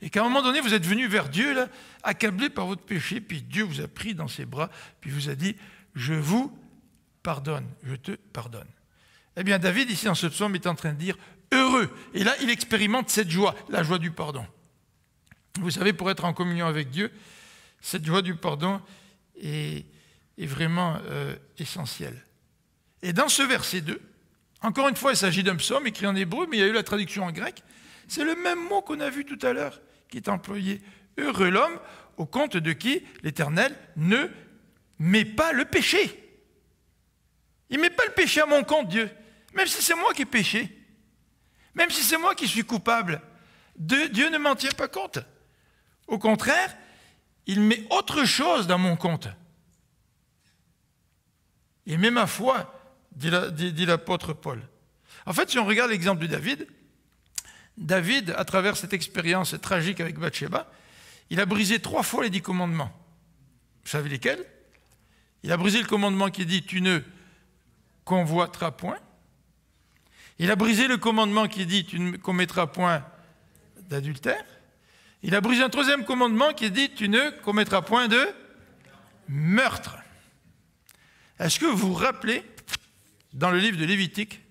Et qu'à un moment donné, vous êtes venu vers Dieu, là, accablé par votre péché, puis Dieu vous a pris dans ses bras, puis vous a dit, je vous pardonne, je te pardonne. Eh bien, David, ici, dans ce psaume, est en train de dire, heureux. Et là, il expérimente cette joie, la joie du pardon. Vous savez, pour être en communion avec Dieu, cette joie du pardon est vraiment essentielle. Et dans ce verset 2, encore une fois, il s'agit d'un psaume écrit en hébreu, mais il y a eu la traduction en grec. C'est le même mot qu'on a vu tout à l'heure, qui est employé. Heureux l'homme, au compte de qui l'Éternel ne met pas le péché. Il ne met pas le péché à mon compte, Dieu. Même si c'est moi qui ai péché. Même si c'est moi qui suis coupable. Dieu ne m'en tient pas compte. Au contraire, il met autre chose dans mon compte. Il met ma foi, dit l'apôtre Paul. En fait, si on regarde l'exemple de David, à travers cette expérience tragique avec Bathsheba, il a brisé 3 fois les 10 commandements. Vous savez lesquels? Il a brisé le commandement qui dit « Tu ne convoiteras point ». Il a brisé le commandement qui dit « Tu ne commettras point d'adultère ». Il a brisé un 3e commandement qui dit « Tu ne commettras point de meurtre ». Est-ce que vous vous rappelez, dans le livre de Lévitique,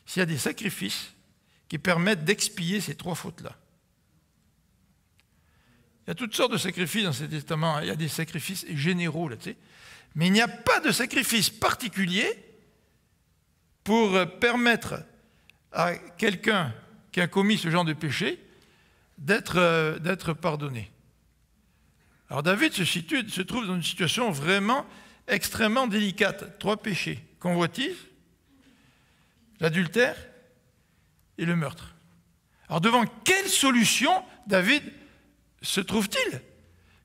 s'il y a des sacrifices qui permettent d'expier ces 3 fautes-là? Il y a toutes sortes de sacrifices dans ces testaments. Il y a des sacrifices généraux, là, tu sais. Mais il n'y a pas de sacrifice particulier pour permettre à quelqu'un qui a commis ce genre de péché d'être pardonné. Alors David se trouve dans une situation vraiment extrêmement délicate. 3 péchés: convoitise, l'adultère et le meurtre. Alors devant quelle solution David se trouve-t-il?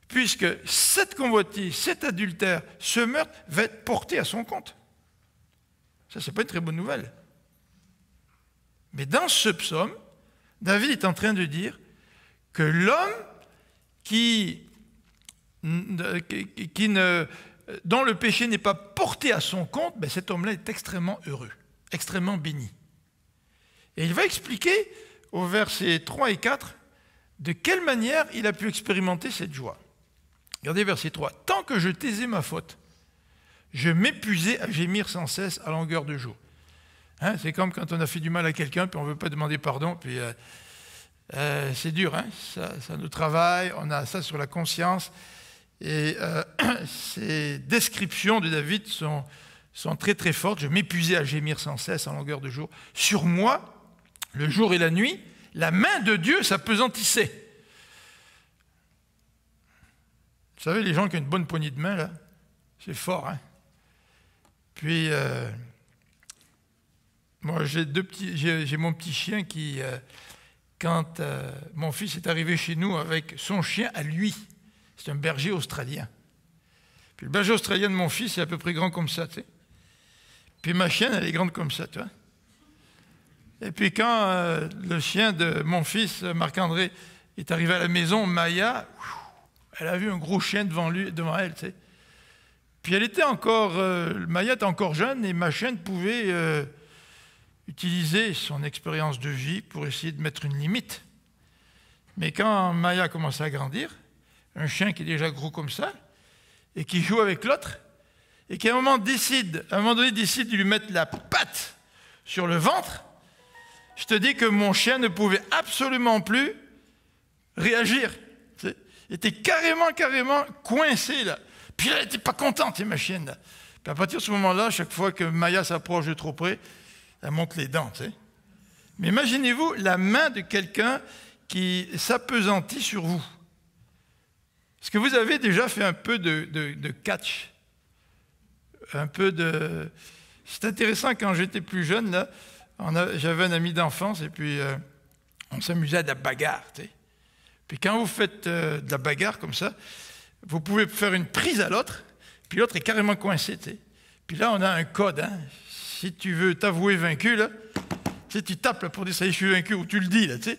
Puisque cette convoitise, cet adultère, ce meurtre va être porté à son compte. Ça, ce n'est pas une très bonne nouvelle. Mais dans ce psaume, David est en train de dire que l'homme dont le péché n'est pas porté à son compte, ben cet homme-là est extrêmement heureux, extrêmement béni. Et il va expliquer au versets 3 et 4 de quelle manière il a pu expérimenter cette joie. Regardez verset 3. « Tant que je taisais ma faute, je m'épuisais à gémir sans cesse à longueur de jour. » Hein, c'est comme quand on a fait du mal à quelqu'un, puis on ne veut pas demander pardon, puis c'est dur, hein, ça nous travaille, on a ça sur la conscience. Et ces descriptions de David sont très très fortes. Je m'épuisais à gémir sans cesse en longueur de jour. Sur moi, le jour et la nuit, la main de Dieu s'apesantissait. Vous savez, les gens qui ont une bonne poignée de main, là, c'est fort. Hein? Puis, moi, j'ai mon petit chien qui, quand mon fils est arrivé chez nous avec son chien à lui, c'est un berger australien. Puis le berger australien de mon fils est à peu près grand comme ça, tu sais. Puis ma chienne, elle est grande comme ça, tu vois. Et puis quand le chien de mon fils, Marc-André, est arrivé à la maison, Maya, elle a vu un gros chien devant elle, tu sais. Puis Maya était encore jeune et ma chienne pouvait utiliser son expérience de vie pour essayer de mettre une limite. Mais quand Maya a commencé à grandir, un chien qui est déjà gros comme ça, et qui joue avec l'autre, et qui à un moment donné décide de lui mettre la patte sur le ventre, je te dis que mon chien ne pouvait absolument plus réagir. Il était carrément coincé, là. Puis elle n'était pas contente, ma chienne, là. Puis à partir de ce moment-là, chaque fois que Maya s'approche de trop près, elle monte les dents, tu sais. Mais imaginez-vous la main de quelqu'un qui s'appesantit sur vous. Est-ce que vous avez déjà fait un peu de catch? C'est intéressant, quand j'étais plus jeune, là, j'avais un ami d'enfance et puis on s'amusait à de la bagarre. Tu sais. Puis quand vous faites de la bagarre comme ça, vous pouvez faire une prise à l'autre, puis l'autre est carrément coincé. Tu sais. Puis là, on a un code. Hein. Si tu veux t'avouer vaincu, là, tu sais, tu tapes là, pour dire ça y est, je suis vaincu, ou tu le dis. Là, tu sais.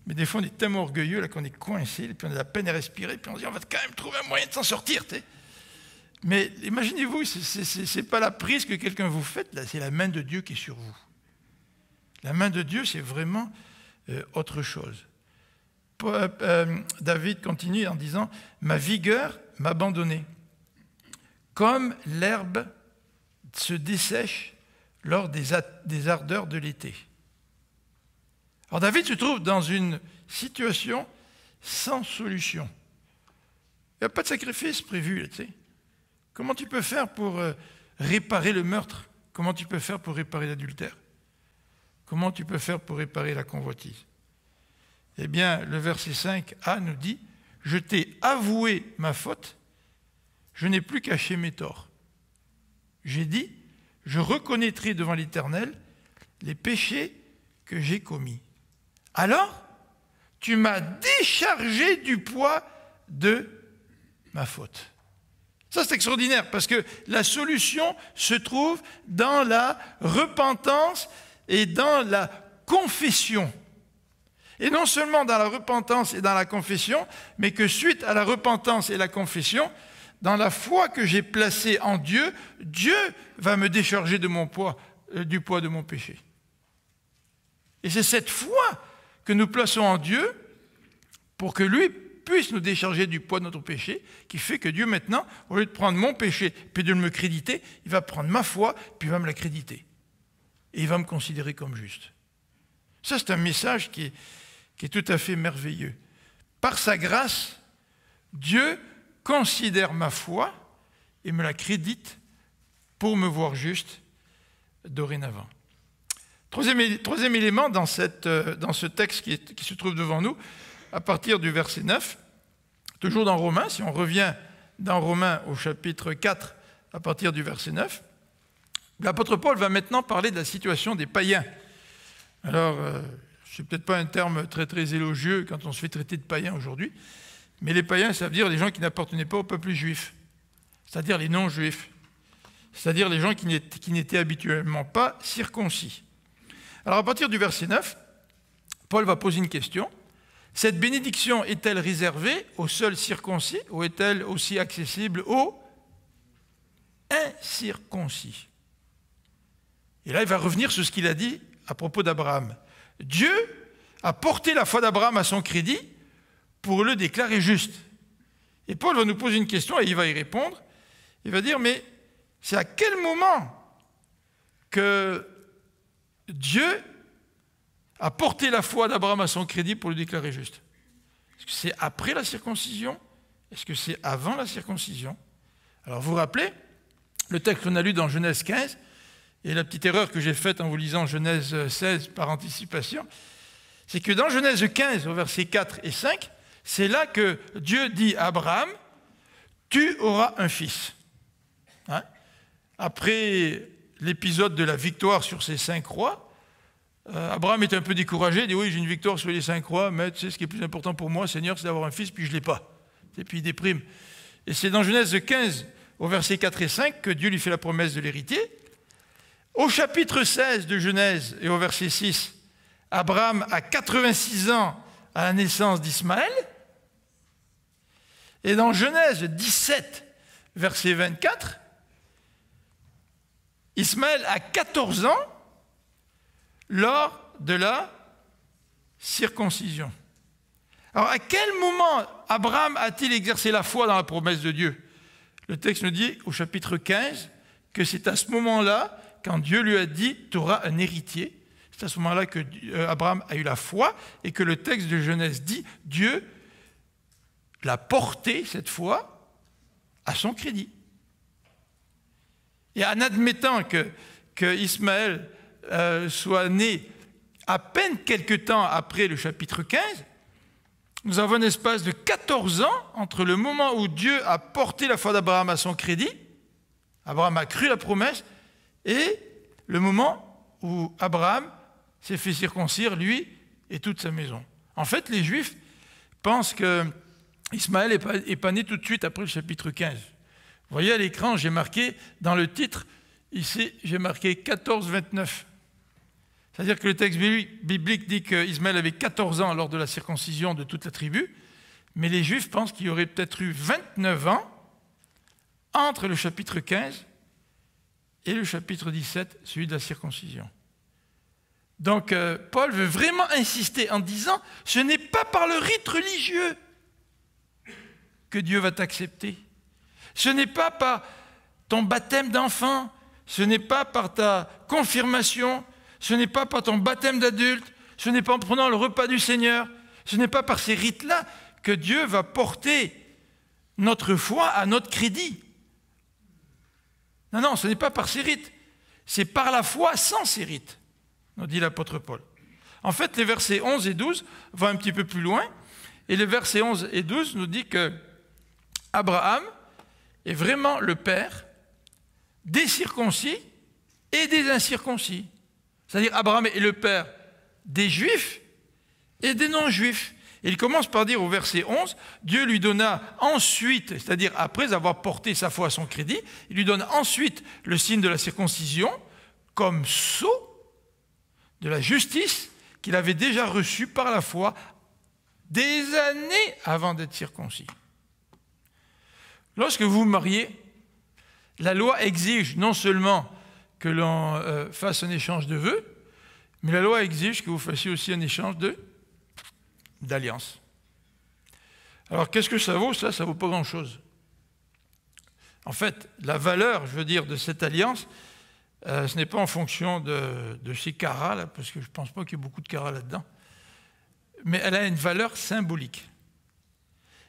Mais des fois, on est tellement orgueilleux là, qu'on est coincé, et puis on a de la peine à respirer, puis on se dit, on va quand même trouver un moyen de s'en sortir. Tu sais. Mais imaginez-vous, ce n'est pas la prise que quelqu'un vous fait, là, c'est la main de Dieu qui est sur vous. La main de Dieu, c'est vraiment autre chose. David continue en disant, « Ma vigueur m'abandonnait, comme l'herbe se dessèche lors des ardeurs de l'été. » Alors David se trouve dans une situation sans solution. Il n'y a pas de sacrifice prévu, là, tu sais. Comment tu peux faire pour réparer le meurtre? Comment tu peux faire pour réparer l'adultère? Comment tu peux faire pour réparer la convoitise? Eh bien, le verset 5a nous dit, « Je t'ai avoué ma faute, je n'ai plus caché mes torts. J'ai dit, je reconnaîtrai devant l'Éternel les péchés que j'ai commis. Alors, tu m'as déchargé du poids de ma faute. » Ça, c'est extraordinaire, parce que la solution se trouve dans la repentance et dans la confession. Et non seulement dans la repentance et dans la confession, mais que suite à la repentance et la confession, dans la foi que j'ai placée en Dieu, Dieu va me décharger de mon poids, du poids de mon péché. Et c'est cette foi que nous plaçons en Dieu pour que lui puisse nous décharger du poids de notre péché, qui fait que Dieu maintenant, au lieu de prendre mon péché puis de me créditer, il va prendre ma foi puis il va me la créditer. Et il va me considérer comme juste. Ça, c'est un message qui est tout à fait merveilleux. Par sa grâce, Dieu considère ma foi et me la crédite pour me voir juste dorénavant. Troisième élément dans ce texte qui se trouve devant nous, à partir du verset 9, toujours dans Romains, si on revient dans Romains au chapitre 4, à partir du verset 9, l'apôtre Paul va maintenant parler de la situation des païens. Alors, ce n'est peut-être pas un terme très très élogieux quand on se fait traiter de païens aujourd'hui, mais les païens, ça veut dire les gens qui n'appartenaient pas au peuple juif, c'est-à-dire les non-juifs, c'est-à-dire les gens qui n'étaient habituellement pas circoncis. Alors à partir du verset 9, Paul va poser une question. Cette bénédiction est-elle réservée aux seuls circoncis ou est-elle aussi accessible aux incirconcis? Et là, il va revenir sur ce qu'il a dit à propos d'Abraham. Dieu a porté la foi d'Abraham à son crédit pour le déclarer juste. Et Paul va nous poser une question et il va y répondre. Il va dire, mais c'est à quel moment que Dieu a porté la foi d'Abraham à son crédit pour le déclarer juste? Est-ce que c'est après la circoncision? Est-ce que c'est avant la circoncision? Alors vous vous rappelez, le texte qu'on a lu dans Genèse 15, et la petite erreur que j'ai faite en vous lisant Genèse 16 par anticipation, c'est que dans Genèse 15, au verset 4 et 5, c'est là que Dieu dit à Abraham, « Tu auras un fils. » Hein? Après l'épisode de la victoire sur ces 5 rois, Abraham est un peu découragé, il dit « Oui, j'ai une victoire sur les 5 rois, mais tu sais, ce qui est plus important pour moi, Seigneur, c'est d'avoir un fils, puis je ne l'ai pas. » Et puis il déprime. Et c'est dans Genèse 15, au verset 4 et 5, que Dieu lui fait la promesse de l'héritier. Au chapitre 16 de Genèse et au verset 6, Abraham a 86 ans à la naissance d'Ismaël. Et dans Genèse 17, verset 24, Ismaël a 14 ans lors de la circoncision. Alors, à quel moment Abraham a-t-il exercé la foi dans la promesse de Dieu? Le texte nous dit, au chapitre 15, que c'est à ce moment-là, quand Dieu lui a dit « tu auras un héritier », c'est à ce moment-là que Abraham a eu la foi et que le texte de Genèse dit « Dieu l'a porté, cette foi, à son crédit ». Et en admettant que Ismaël soit né à peine quelque temps après le chapitre 15, nous avons un espace de 14 ans entre le moment où Dieu a porté la foi d'Abraham à son crédit, Abraham a cru la promesse, et le moment où Abraham s'est fait circoncire, lui et toute sa maison. En fait, les Juifs pensent que Ismaël n'est pas né tout de suite après le chapitre 15. Vous voyez à l'écran, j'ai marqué, dans le titre, ici, j'ai marqué 14-29. C'est-à-dire que le texte biblique dit qu'Ismaël avait 14 ans lors de la circoncision de toute la tribu, mais les Juifs pensent qu'il y aurait peut-être eu 29 ans entre le chapitre 15 et le chapitre 17, celui de la circoncision. Donc, Paul veut vraiment insister en disant, ce n'est pas par le rite religieux que Dieu va t'accepter. Ce n'est pas par ton baptême d'enfant, ce n'est pas par ta confirmation, ce n'est pas par ton baptême d'adulte, ce n'est pas en prenant le repas du Seigneur, ce n'est pas par ces rites-là que Dieu va porter notre foi à notre crédit. Non, non, ce n'est pas par ces rites. C'est par la foi sans ces rites, nous dit l'apôtre Paul. En fait, les versets 11 et 12 vont un petit peu plus loin. Et les versets 11 et 12 nous dit que Abraham est vraiment le père des circoncis et des incirconcis. C'est-à-dire Abraham est le père des juifs et des non-juifs. Et il commence par dire au verset 11, Dieu lui donna ensuite, c'est-à-dire après avoir porté sa foi à son crédit, il lui donne ensuite le signe de la circoncision comme sceau de la justice qu'il avait déjà reçu par la foi des années avant d'être circoncis. Lorsque vous vous mariez, la loi exige non seulement que l'on fasse un échange de vœux, mais la loi exige que vous fassiez aussi un échange d'alliance. Alors, qu'est-ce que ça vaut? Ça ne vaut pas grand-chose. En fait, la valeur, je veux dire, de cette alliance, ce n'est pas en fonction de ces carats, là, parce que je ne pense pas qu'il y ait beaucoup de carats là-dedans, mais elle a une valeur symbolique.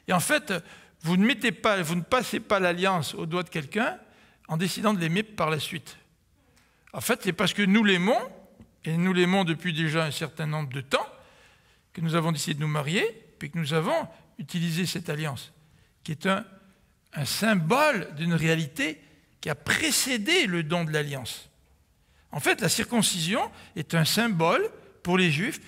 Et en fait, vous ne passez pas l'alliance au doigt de quelqu'un en décidant de l'aimer par la suite. En fait, c'est parce que nous l'aimons, et nous l'aimons depuis déjà un certain nombre de temps, que nous avons décidé de nous marier, puis que nous avons utilisé cette alliance, qui est un symbole d'une réalité qui a précédé le don de l'alliance. En fait, la circoncision est un symbole pour les Juifs,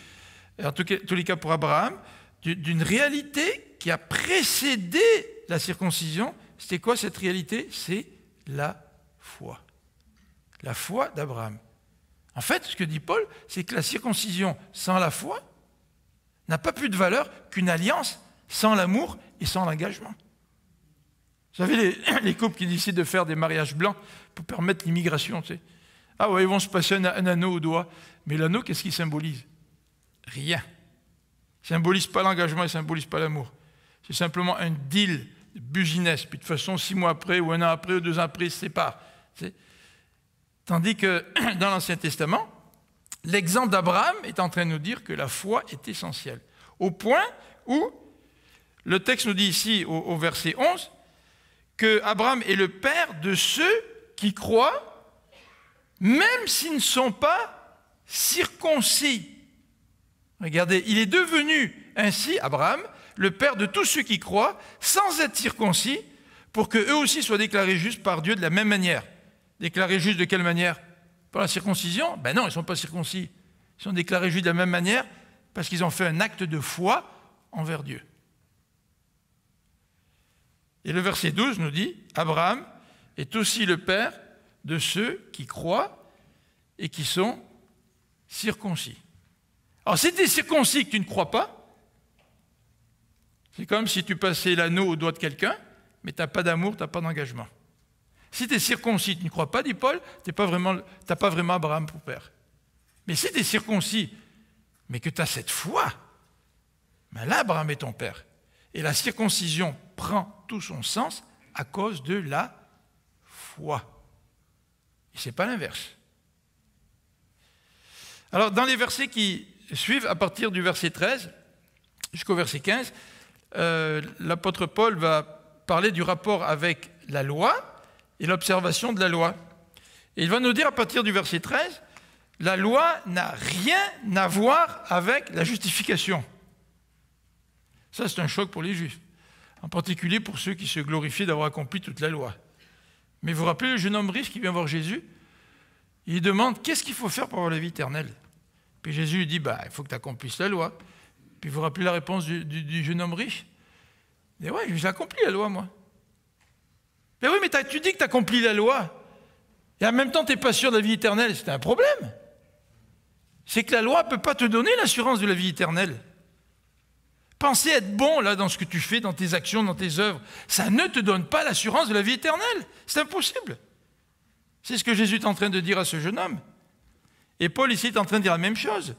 en tous les cas pour Abraham, d'une réalité qui a précédé la circoncision. C'était quoi cette réalité? C'est la foi. La foi d'Abraham. En fait, ce que dit Paul, c'est que la circoncision sans la foi n'a pas plus de valeur qu'une alliance sans l'amour et sans l'engagement. Vous savez, les couples qui décident de faire des mariages blancs pour permettre l'immigration, tu sais. Ah ouais, ils vont se passer un anneau au doigt. Mais l'anneau, qu'est-ce qu'il symbolise? Rien. Il ne symbolise pas l'engagement, il ne symbolise pas l'amour. C'est simplement un deal business. Puis de toute façon, 6 mois après, ou 1 an après, ou 2 ans après, ils se séparent. Tandis que dans l'Ancien Testament, l'exemple d'Abraham est en train de nous dire que la foi est essentielle. Au point où le texte nous dit ici, au verset 11, que Abraham est le père de ceux qui croient, même s'ils ne sont pas circoncis. Regardez, il est devenu ainsi, Abraham, le père de tous ceux qui croient, sans être circoncis, pour qu'eux aussi soient déclarés justes par Dieu de la même manière. Déclarés justes de quelle manière? Par la circoncision? Ben non, ils ne sont pas circoncis. Ils sont déclarés justes de la même manière parce qu'ils ont fait un acte de foi envers Dieu. Et le verset 12 nous dit, Abraham est aussi le père de ceux qui croient et qui sont circoncis. Alors, si tu es circoncis et que tu ne crois pas, c'est comme si tu passais l'anneau au doigt de quelqu'un, mais tu n'as pas d'amour, tu n'as pas d'engagement. Si tu es circoncis, tu ne crois pas, dit Paul, tu n'as pas vraiment Abraham pour père. Mais si tu es circoncis, mais que tu as cette foi, ben là, Abraham est ton père. Et la circoncision prend tout son sens à cause de la foi. Et ce n'est pas l'inverse. Alors, dans les versets qui suivent, à partir du verset 13 jusqu'au verset 15, l'apôtre Paul va parler du rapport avec la loi et l'observation de la loi. Et il va nous dire à partir du verset 13, la loi n'a rien à voir avec la justification. Ça, c'est un choc pour les Juifs, en particulier pour ceux qui se glorifient d'avoir accompli toute la loi. Mais vous vous rappelez le jeune homme riche qui vient voir Jésus? Il demande, qu'est-ce qu'il faut faire pour avoir la vie éternelle? Puis Jésus lui dit, il faut que tu accomplisses la loi. Puis vous vous rappelez la réponse du jeune homme riche? Il dit, ouais, j'ai accompli la loi, moi. Mais oui, mais tu dis que tu accomplis la loi, et en même temps, tu n'es pas sûr de la vie éternelle. C'est un problème. C'est que la loi ne peut pas te donner l'assurance de la vie éternelle. Penser être bon là dans ce que tu fais, dans tes actions, dans tes œuvres, ça ne te donne pas l'assurance de la vie éternelle. C'est impossible. C'est ce que Jésus est en train de dire à ce jeune homme. Et Paul ici est en train de dire la même chose.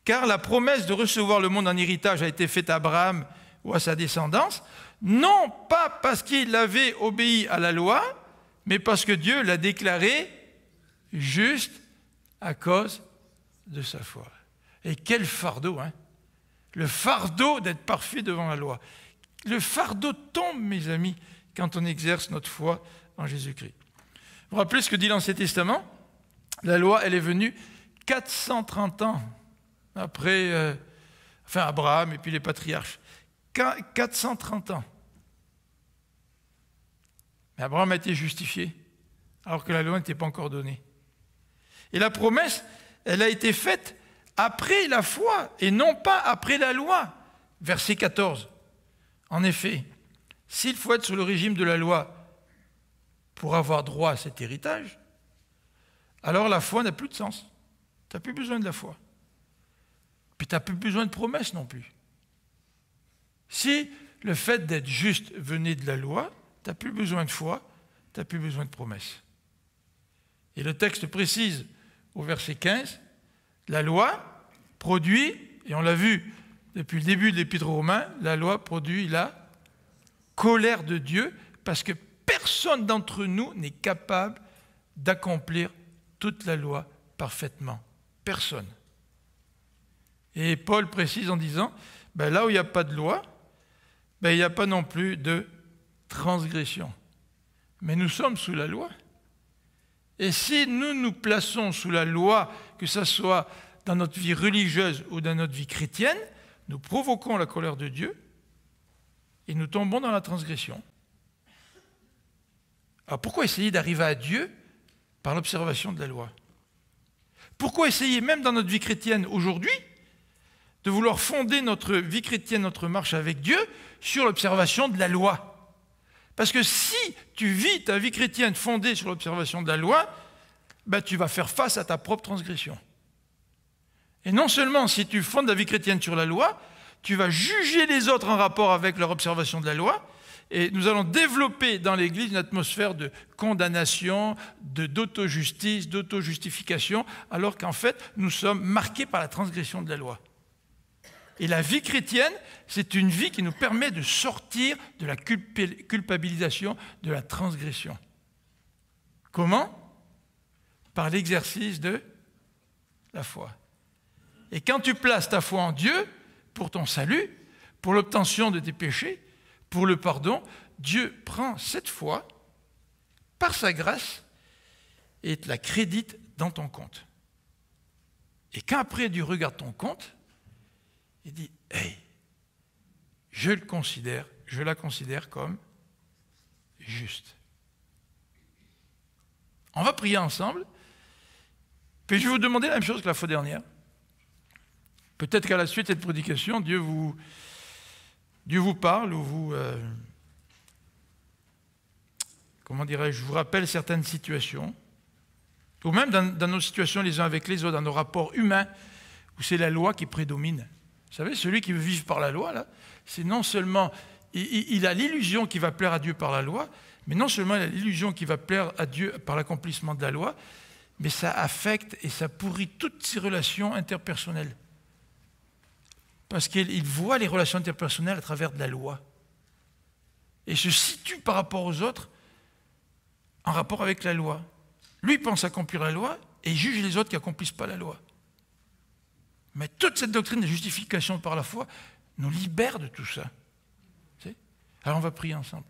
Car la promesse de recevoir le monde en héritage a été faite à Abraham ou à sa descendance, non pas parce qu'il avait obéi à la loi, mais parce que Dieu l'a déclaré juste à cause de sa foi. Et quel fardeau, hein? Le fardeau d'être parfait devant la loi. Le fardeau tombe, mes amis, quand on exerce notre foi en Jésus-Christ. Vous vous rappelez ce que dit l'Ancien Testament? La loi, elle est venue 430 ans après Abraham et puis les patriarches. 430 ans. Mais Abraham a été justifié, alors que la loi n'était pas encore donnée. Et la promesse, elle a été faite après la foi, et non pas après la loi. Verset 14. En effet, s'il faut être sous le régime de la loi pour avoir droit à cet héritage, alors la foi n'a plus de sens. Tu n'as plus besoin de la foi. Puis tu n'as plus besoin de promesses non plus. Si le fait d'être juste venait de la loi, tu n'as plus besoin de foi, tu n'as plus besoin de promesses. Et le texte précise au verset 15, la loi produit, et on l'a vu depuis le début de l'Épître aux Romains, la loi produit la colère de Dieu, parce que personne d'entre nous n'est capable d'accomplir toute la loi parfaitement. Personne. Et Paul précise en disant, là où il n'y a pas de loi, il n'y a pas non plus de transgression. Mais nous sommes sous la loi. Et si nous nous plaçons sous la loi, que ce soit dans notre vie religieuse ou dans notre vie chrétienne, nous provoquons la colère de Dieu et nous tombons dans la transgression. Alors pourquoi essayer d'arriver à Dieu par l'observation de la loi? Pourquoi essayer, même dans notre vie chrétienne aujourd'hui, de vouloir fonder notre vie chrétienne, notre marche avec Dieu, sur l'observation de la loi? Parce que si tu vis ta vie chrétienne fondée sur l'observation de la loi, tu vas faire face à ta propre transgression. Et non seulement si tu fondes la vie chrétienne sur la loi, tu vas juger les autres en rapport avec leur observation de la loi, et nous allons développer dans l'Église une atmosphère de condamnation, d'auto-justice, d'auto-justification, alors qu'en fait, nous sommes marqués par la transgression de la loi. Et la vie chrétienne, c'est une vie qui nous permet de sortir de la culpabilisation, de la transgression. Comment? Par l'exercice de la foi. Et quand tu places ta foi en Dieu, pour ton salut, pour l'obtention de tes péchés, pour le pardon, Dieu prend cette foi, par sa grâce, et te la crédite dans ton compte. Et quand après Dieu regarde ton compte, il dit, hey, je la considère comme juste. On va prier ensemble, puis je vais vous demander la même chose que la fois dernière. Peut-être qu'à la suite de cette prédication, Dieu vous parle ou vous rappelle certaines situations, ou même dans nos situations les uns avec les autres, dans nos rapports humains, où c'est la loi qui prédomine. Vous savez, celui qui veut vivre par la loi, là, c'est non seulement, il a l'illusion qu'il va plaire à Dieu par la loi, mais non seulement il a l'illusion qu'il va plaire à Dieu par l'accomplissement de la loi, mais ça affecte et ça pourrit toutes ses relations interpersonnelles. Parce qu'il voit les relations interpersonnelles à travers de la loi. Et se situe par rapport aux autres en rapport avec la loi. Lui pense accomplir la loi et il juge les autres qui n'accomplissent pas la loi. Mais toute cette doctrine de justification par la foi nous libère de tout ça. Alors on va prier ensemble.